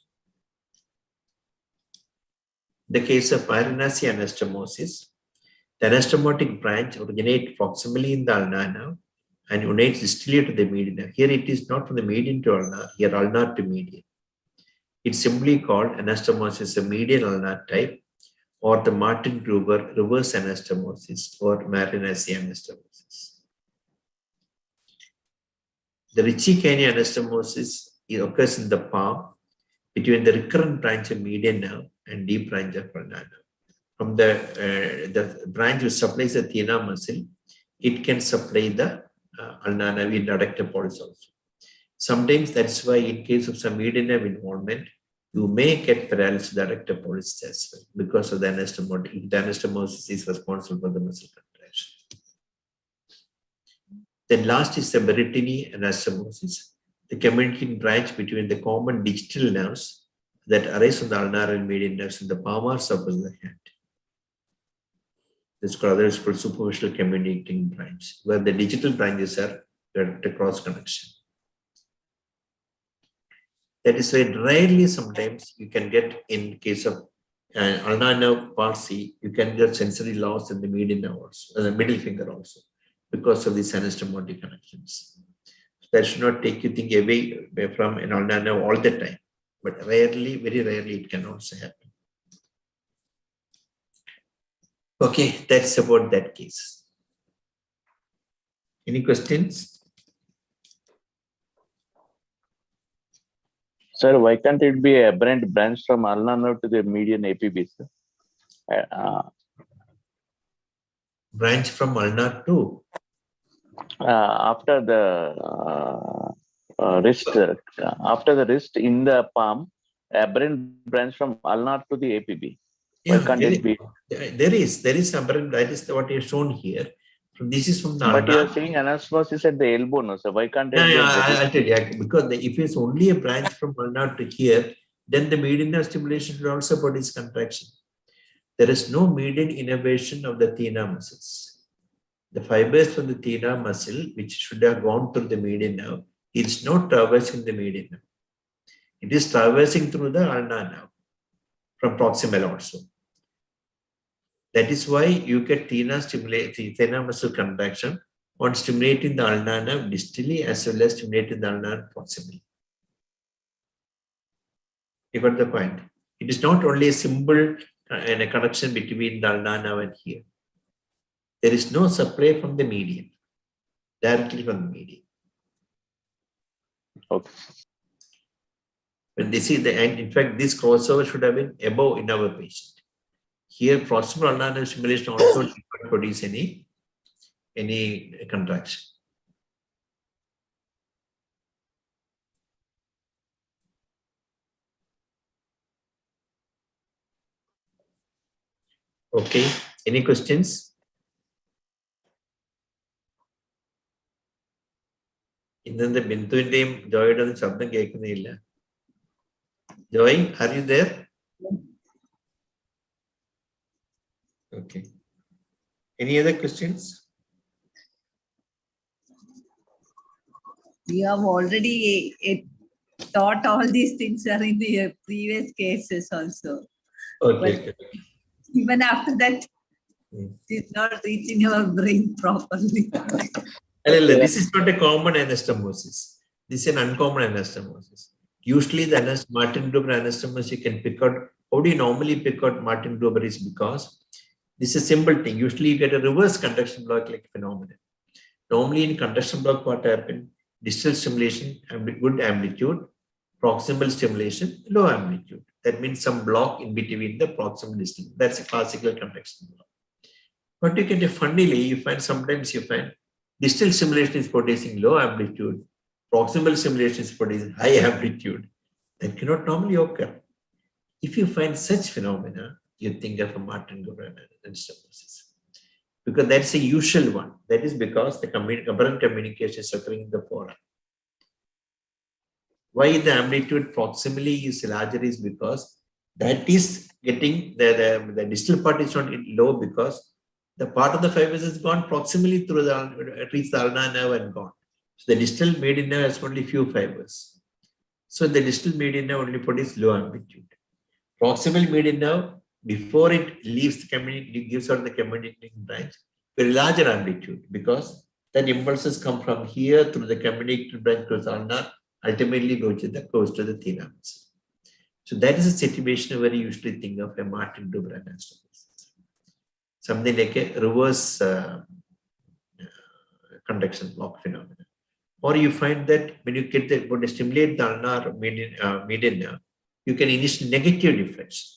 The case of Martin-Gruber anastomosis, the anastomotic branch originates proximally in the ulnar nerve and unites distally to the median nerve. Here it is not from the median to ulnar, here ulnar to median. It's simply called anastomosis of median ulnar type, or the Martin-Gruber reverse anastomosis, or Martin-Gruber anastomosis. The Retraction anastomosis occurs in the palm between the recurrent branch of median nerve and deep branch of ulnar nerve. From the branch which supplies the thenar muscle, it can supply the ulnar nerve in adductor polys also. Sometimes that's why in case of some median nerve involvement, you may get paralysis of the adductor polys as well because of the anastomosis. The anastomosis is responsible for the muscle contraction. Then last is the Berrettini anastomosis, the communicating branch between the common digital nerves that arise from the ulnar and median nerves in the palmar surface of the hand. This is called superficial communicating branch, where the digital branches are at a cross connection. That is why rarely sometimes you can get, in case of ulnar nerve palsy, you can get sensory loss in the median nerve also, the middle finger also, because of these anastomotic connections. That should not take you think away from an ulnar nerve all the time, but rarely, very rarely, it can also happen. Okay, that's about that case. Any questions? Sir, why can't it be a aberrant branch from ulnar nerve to the median APB, sir? Branch from ulnar to? After the wrist, after the wrist in the palm, aberrant branch from ulnar to the APB. Why can't it be? There is aberrant. That is what is shown here. This is from the But ulnar. you are saying anastomosis at the elbow, no, sir. Why can't it be? I'll tell you, because if it's only a branch from ulnar to here, then the median nerve stimulation will also produce contraction. There is no median innervation of the thenar muscles. The fibers from the thenar muscle, which should have gone through the median nerve, is not traversing the median nerve. It is traversing through the ulnar nerve from proximal also. That is why you get thenar muscle contraction on stimulating the ulnar nerve distally as well as stimulating the ulnar nerve proximally. You got the point? It is not only a simple and a connection between the ulnar nerve and here. There is no supply from the median, directly from the median. Okay. When they see and in fact, this crossover should have been above in our patient. Here, proximal ulnar nerve stimulation also did not produce any contraction. Okay, any questions? ഇന്നത്തെ ബിന്ദുവിന്റെയും ജോയുടെ ഒന്നും ശബ്ദം കേൾക്കുന്നില്ല. Joy, are you there? Okay. Any other questions? We have already taught all these things are in the previous cases also. Okay. But even after that, did not reach in your brain properly. This is not a common anastomosis. This is an uncommon anastomosis. Usually the Martin-Gruber anastomosis you can pick out. How do you normally pick out Martin-Gruber is because this is a simple thing. Usually you get a reverse conduction block like phenomenon. Normally in conduction block what happened? Distal stimulation, good amplitude, proximal stimulation, low amplitude. That means some block in between the proximal distal. That's a classical conduction block. But you get a funnily, sometimes you find distal stimulation is producing low amplitude, proximal stimulation is producing high amplitude. That cannot normally occur. If you find such phenomena, you think of a Martin-Gruber anastomosis. Because that's a usual one. That is because the aberrant communication is occurring in the forearm. Why the amplitude proximally is larger is because that is getting the distal part is not low because the part of the fibers is gone proximally through the reach the ulnar nerve and gone. So the distal median nerve has only few fibers. So the distal median nerve only produces low amplitude. Proximal median nerve, before it leaves the communicating, gives out the communicating branch, very larger amplitude, because then impulses come from here through the communicating branch to the ulnar, ultimately goes to the thenar muscle. So that is a situation where you usually think of a Martin-Gruber anastomosis. Something like a reverse conduction block phenomenon. Or you find that when you get when you stimulate the ulnar median nerve, you can initial negative deflection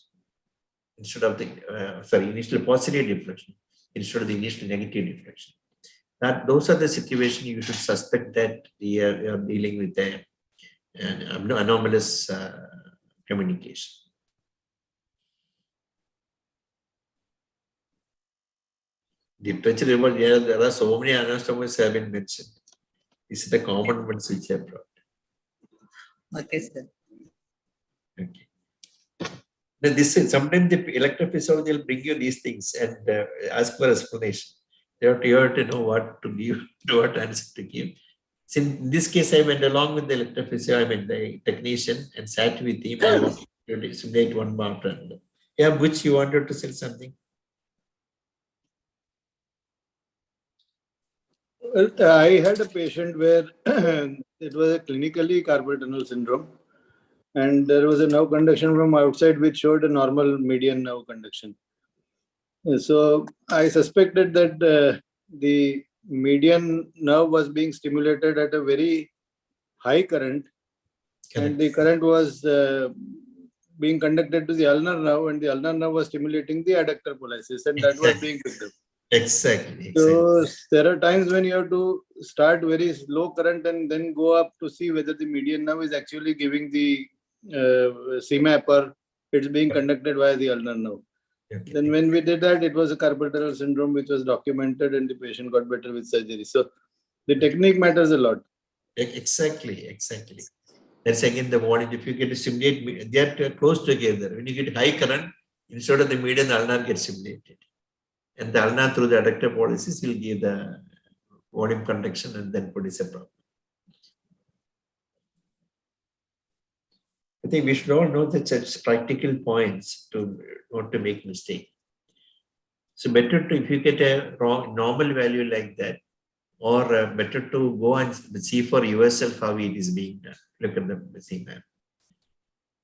instead of the initial positive deflection instead of the initial negative deflection. Those are the situations you should suspect that you are dealing with an anomalous communication. Literature, there are so many anastomoses have been mentioned. This is the common ones which I brought. Okay, sir. Okay. Now this is sometimes the electrophysiology will bring you these things and ask for explanation. You have to know what to give, what answer to give. So in this case, I went along with the electrophysiologist, the technician, and sat with him. I wanted to simulate one more after. Yeah, which you wanted to say something? Well, I had a patient where it was a clinically carpal tunnel syndrome, and there was a nerve conduction from outside which showed a normal median nerve conduction. So I suspected that the median nerve was being stimulated at a very high current, and the current was being conducted to the ulnar nerve, and the ulnar nerve was stimulating the adductor pollicis, and that was being picked up. Exactly. So there are times when you have to start very low current and then go up to see whether the median nerve is actually giving the CMAP or it's being conducted via the ulnar nerve. Okay. Then when we did that, it was a carpal tunnel syndrome which was documented, and the patient got better with surgery. So the technique matters a lot. Exactly. That's again the warning. If you get to stimulate, they are close together. When you get high current, instead of the median, the ulnar gets stimulated. And the ulnar through the adductor pollicis will give the volume conduction and then produce a problem. I think we should all know that such practical points to not to make mistake. So better to, if you get a wrong normal value like that, or better to go and see for yourself how it is being done. Look at the same map.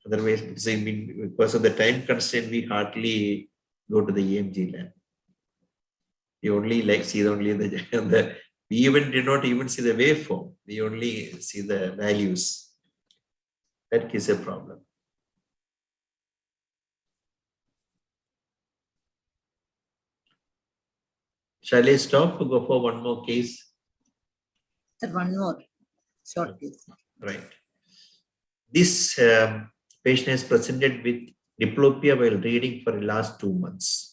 Otherwise, because of the time constraint, we hardly go to the EMG lab. We only see only we even did not even see the waveform. We only see the values. That is a problem. Shall I stop to go for one more case? Sir, one more short case. Right. This patient has presented with diplopia while reading for the last 2 months.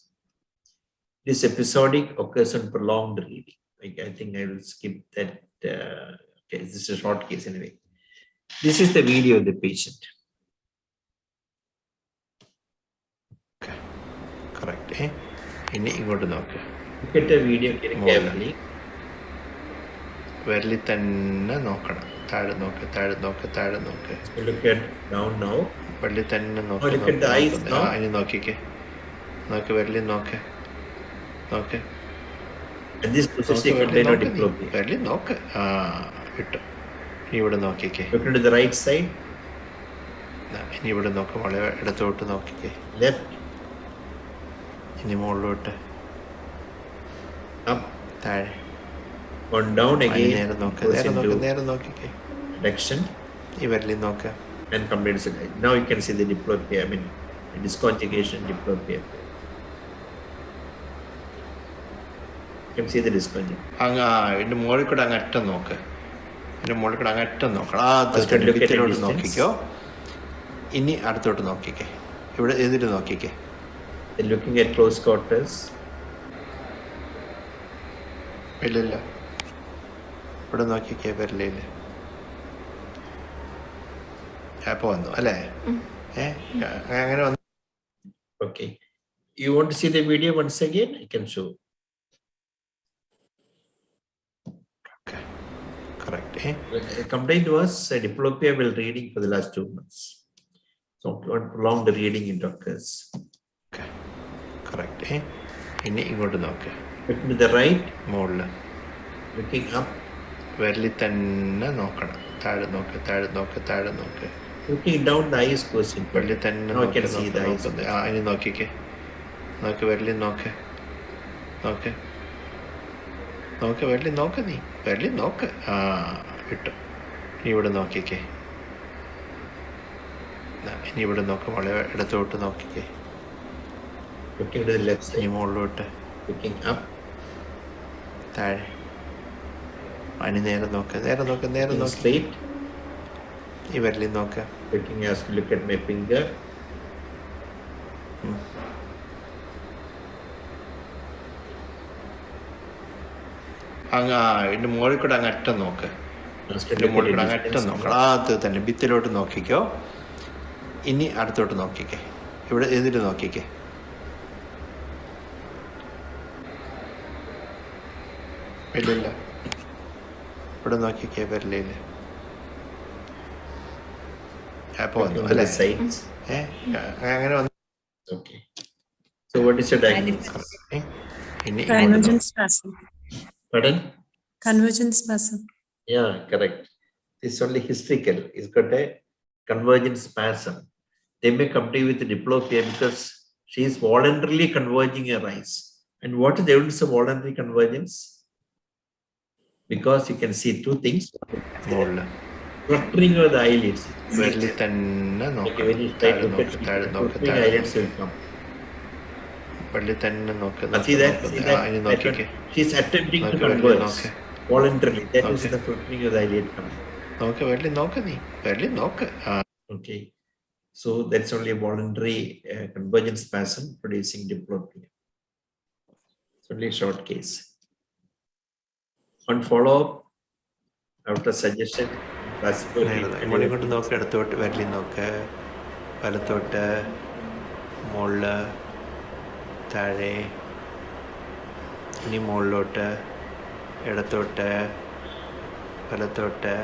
This episodic occurs on prolonged reading. I think I will skip that. Okay, this is a short case anyway. This is the video of the patient. Okay, correct. Look at the video carefully. Look at down now. Look at the eyes now. Okay. And this position container diplopia. Look to the right side. Left. Up. On down again. Retraction. And complete side. Now you can see the diplopia. I mean, disconjugation diplopia. You can see the disconjugation. Looking at close quarters. Okay. You want to see the video once again? I can show. correct. Eh? The complaint was diplopia while reading for the last 2 months. So prolonged reading it occurs. Okay, correct. Eh? ഇനി ഇങ്ങോട്ട് നോക്ക്. Looking to the right, മുകളിൽ looking up, വിരലിൽ തന്നെ നോക്കണം. താഴെ നോക്ക്, താഴെ നോക്ക്, താഴെ നോക്ക്. looking down, the eyes goes in. വിരലിൽ തന്നെ Now I നോക്ക്, can see the eyes. നോക്ക്. ആ, ഇനി നോക്കിക്കേ. നോക്ക്, വിരലിൽ നോക്ക്. നോക്ക്. നോക്ക്, വിരലിൽ നോക്ക് നീ. വിരലിൽ നോക്ക്. ആ, ഇട്ടു. ഇനി ഇവിടെ നോക്കിക്കേ. ഇനി ഇവിടെ നോക്ക്, മോളെ ഇടത്തോട്ട് നോക്കിക്കേ. Looking to the left ഇനി side, മുകളിലോട്ട്, looking up, താഴെ. ഇനി നേരെ നോക്ക്, നേരെ നോക്ക്, നേരെ looking നോക്ക്. straight, ഈ വിരലിൽ നോക്ക്. looking as you look at my finger. അങ്ങ് ഇതിന്റെ മുകളിൽ കൂടെ അങ്ങ് അറ്റം നോക്ക്. As you ഇതിന്റെ look മുകളിൽ at കൂടെ the അങ്ങ് അറ്റം distance, നോക്കണം. ആ, അത് തന്നെ ഭിത്തിയിലോട്ട് നോക്കിക്കോ. ഇനി അടുത്തോട്ട് നോക്കിക്കേ. ഇവിടെ എതിര് നോക്കിക്കേ. ഇല്ലില്ല, ഇവിടെ നോക്കിക്കേ വിരലില്. അപ്പൊ വന്നു looking to അല്ലേ? the sides. അങ്ങനെ വന്നു. Okay. So what is your diagnosis? ഇനി Convergent spasm. Pardon? Convergent spasm. Yeah, correct. It's only historical. It's got a convergent spasm. They may complain with diplopia because she is voluntarily converging her eyes. And what is the evidence of voluntary convergence? Because you can see two things. മുകളില് Fluttering of the eyelids. വിരലിൽ തന്നെ Like നോക്കണം. when you try താഴെ to look നോക്ക്, at താഴെ it, നോക്ക്, fluttering താഴെ eyelids will come. വിരലിൽ തന്നെ നോക്ക്. See that? നോക്ക്. See ആ, that? ഇനി നോക്കിക്കേ. She's attempting to നോക്ക്, വിരലിൽ converge നോക്ക്. voluntarily. That is Okay. the fluttering of the eyelid coming. നോക്ക്, വിരലിൽ നോക്ക് നീ. വിരലിൽ നോക്ക്. ആ, Okay. So that's only a voluntary convergent spasm producing diplopia. It's only a short case. On follow-up, after suggestion, classical ഇവിടെ കൊണ്ട് നോക്ക്. ഇടത്തോട്ട് വിരലിൽ നോക്ക്. വലത്തോട്ട്, മുകളില്, താഴെ. ഇനി മുകളിലോട്ട്, ഇടത്തോട്ട്, വലത്തോട്ട്.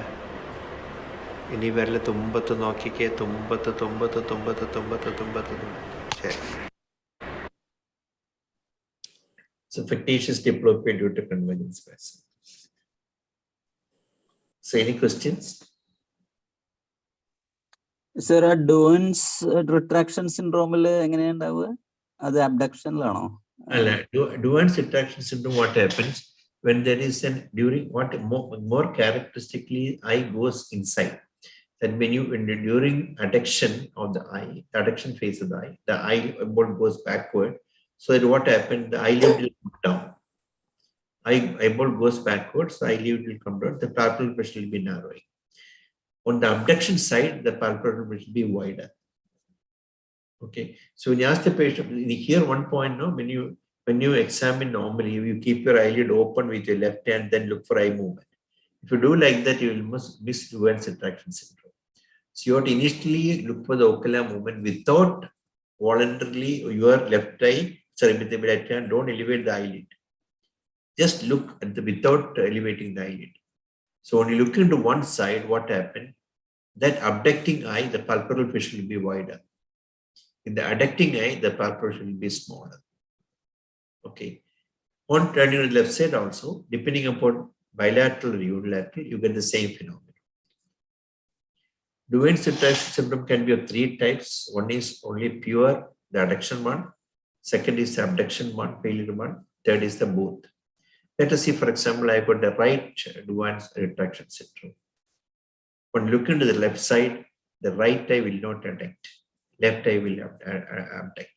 ഇനി വിരൽ തുമ്പത്ത് നോക്കിക്കേ. തുമ്പത്ത്, തുമ്പത്ത്, തുമ്പത്ത്, തുമ്പത്ത്, തുമ്പത്ത്. ശരി. So fictitious diplopia due to convergent spasm. So any questions? Sir ആ ഡുവൻസ് റിട്രാക്ഷൻ സിൻഡ്രോമിൽ എങ്ങനെയാ ഉണ്ടാവുക? അത് അബ്ഡക്ഷനിലാണോ? Duan's retraction syndrome, what happens when there is an during what more characteristically eye goes inside. That when during adduction of the eye, the adduction phase of the eyeball goes backward. So that what happened, the eyelid will come down. Eyeball goes backwards, the eyelid will come down. The palpebral pressure will be narrowing. On the abduction side, the palpebral pressure will be wider. Okay. So when you ask the patient, here one point, no, when you examine normally, you keep your eyelid open with your left hand, then look for eye movement. If you do like that, you will miss Duan's retraction syndrome. So you have to initially look for the ocular movement without voluntarily your left eye, sorry, with the right hand, don't elevate the eyelid. Just look at the without elevating the eyelid. So when you look into one side, what happened? That abducting eye, the palpebral pressure will be wider. In the adducting eye, the palpebral pressure will be smaller. Okay. On turning to the left side also, depending upon bilateral or unilateral, you get the same phenomenon. Duane's retraction syndrome can be of three types. One is only pure, the adduction one. Second is the abduction one, failure one. Third is the both. Let us see, for example, I got the right Duane's retraction syndrome. When you look into the left side, the right eye will not adduct. Left eye will abduct.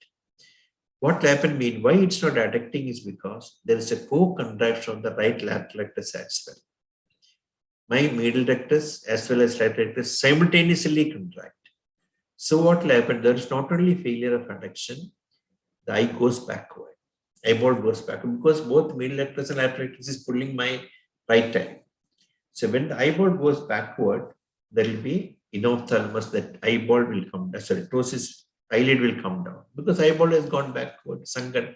What will happen mean why it's not adducting is because there is a co-contraction of the right lateral rectus as well. My middle rectus as well as right rectus simultaneously contract. So what will happen? There is not only failure of adduction, the eye goes backward. Eyeball goes backward because both middle rectus and lateral rectus is pulling my right eye. So when the eyeball goes backward, there will be enophthalmos, that eyeball will come down. Sorry, ptosis, eyelid will come down because eyeball has gone backward, sunken.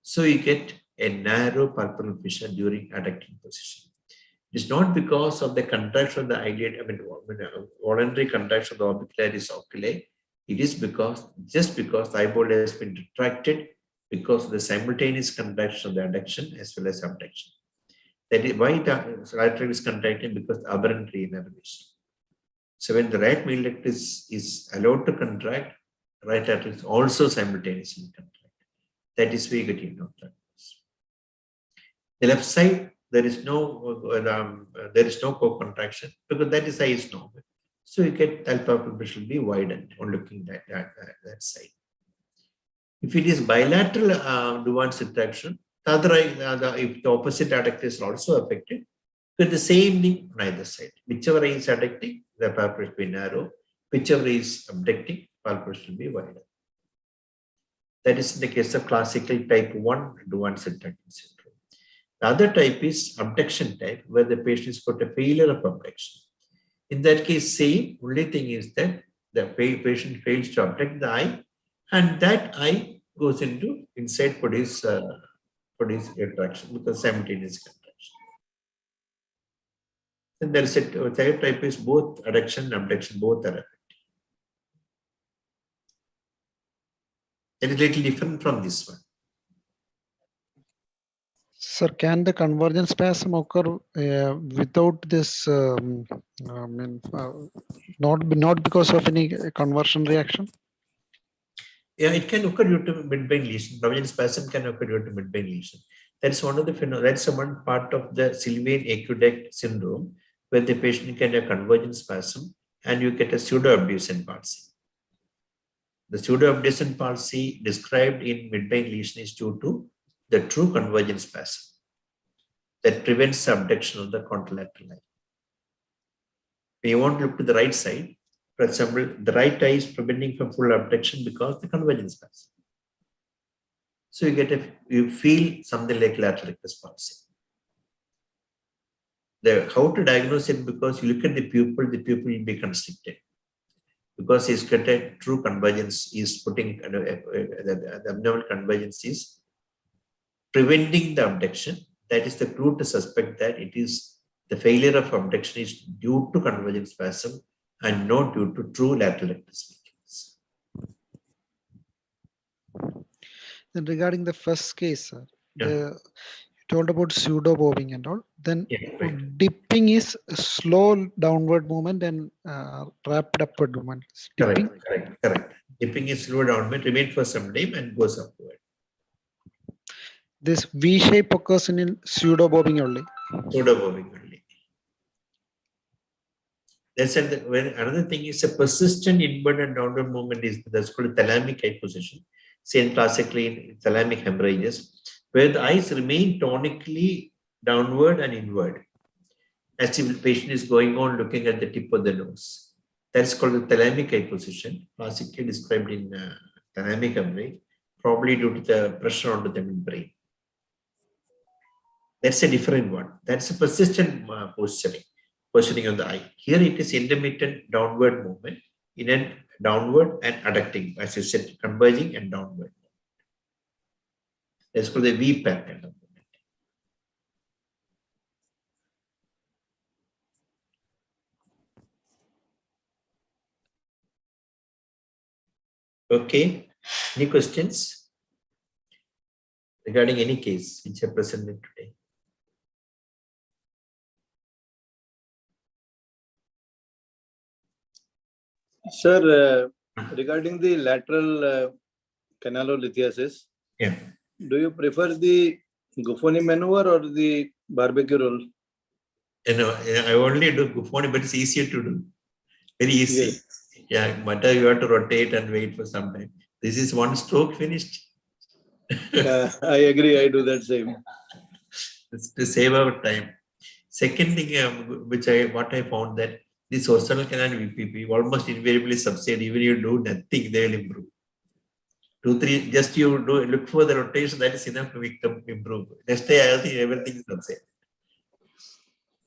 So you get a narrow palpebral fissure during adducting position. It is not because of the contraction of the eyelid, voluntary contraction of the orbicularis oculi. It is just because the eyeball has been retracted because of the simultaneous contraction of the adduction as well as abduction. That is why the right artery is contracting, because the aberrant reinnervation. So when the right middle duct is allowed to contract, right artery is also simultaneously contract. That is why you get inotractors. The left side, there is no co-contraction because that is eye is normal. So you get the alpha pupil will be widened on looking at that side. If it is bilateral Duvan's retraction, the other eye, if the opposite adductor is also affected, with the same thing on either side. Whichever eye is adducting, the pupil will be narrow. Whichever is abducting, pupil will be wider. That is in the case of classical type 1 Duvan's retraction syndrome. The other type is abduction type, where the patient has got a failure of abduction. In that case, same, only thing is that the patient fails to abduct the eye, and that eye goes into inside produce retraction because simultaneous contraction. Then there is a third type is both adduction and abduction, both are affected. It is a little different from this one. Sir, can the convergent spasm occur without this? Not because of any conversion reaction. Yeah, it can occur due to midbrain lesion. Convergent spasm can occur due to midbrain lesion. That's one of the phenomena. That's one part of the Sylvian aqueduct syndrome, where the patient can have convergent spasm and you get a pseudo-abducent palsy. The pseudo-abducent palsy described in midbrain lesion is due to the true convergent spasm that prevents the abduction of the contralateral eye. When you want to look to the right side, for example, the right eye is preventing from full abduction because of the convergent spasm. So you feel something like lateral rectus palsy. How to diagnose it? Because you look at the pupil will be constricted. Because he's got a true convergence, is putting the abnormal convergence is preventing the abduction. That is the clue to suspect that it is the failure of abduction is due to convergent spasm and not due to true lateral rectus weakness. Then regarding the first case, sir, you told about pseudo bobbing and all. Then dipping is a slow downward movement and rapid upward movement. Correct. Dipping is slow downward, remain for some time and goes upward. This V shape occurs in pseudo bobbing only. Pseudo bobbing only. That's another thing is a persistent inward and downward movement that's called thalamic eye position. Seen classically in thalamic hemorrhages, where the eyes remain tonically downward and inward, as if the patient is going on looking at the tip of the nose. That's called the thalamic eye position, classically described in thalamic hemorrhage, probably due to the pressure onto the membrane. That's a different one. That's a persistent positioning of the eye. Here it is intermittent downward movement in a downward and adducting, as you said, converging and downward. That's called the V pattern of movement. Okay. Any questions regarding any case which I presented today? Sir, regarding the lateral canalolithiasis, do you prefer the Guffoni maneuver or the barbecue roll? I only do Guffoni, but it's easier to do. Very easy. Yes. Yeah, but you have to rotate and wait for some time. This is one stroke finished. I agree. I do that same. It's to save our time. Second thing, what I found that this horizontal canal VPP almost invariably subside. Even you do nothing, they will improve. 2, 3, just you look for the rotation, that is enough to make them improve. Next day, I think everything is subside.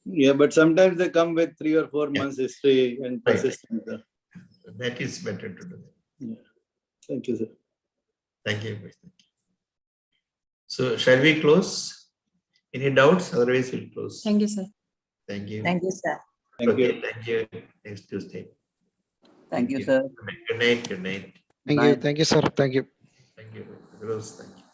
Yeah, but sometimes they come with 3 or 4 months history and persistence. Right. That is better to do. Yeah. Thank you, sir. Thank you. So, shall we close? Any doubts? Otherwise, we'll close. Thank you, sir. Thank you. Thank you, sir. Thank you. Thank you. Next Tuesday. Thank you, sir. Good night. Good night. Thank you, sir. Thank you. Thank you. Rose, thank you.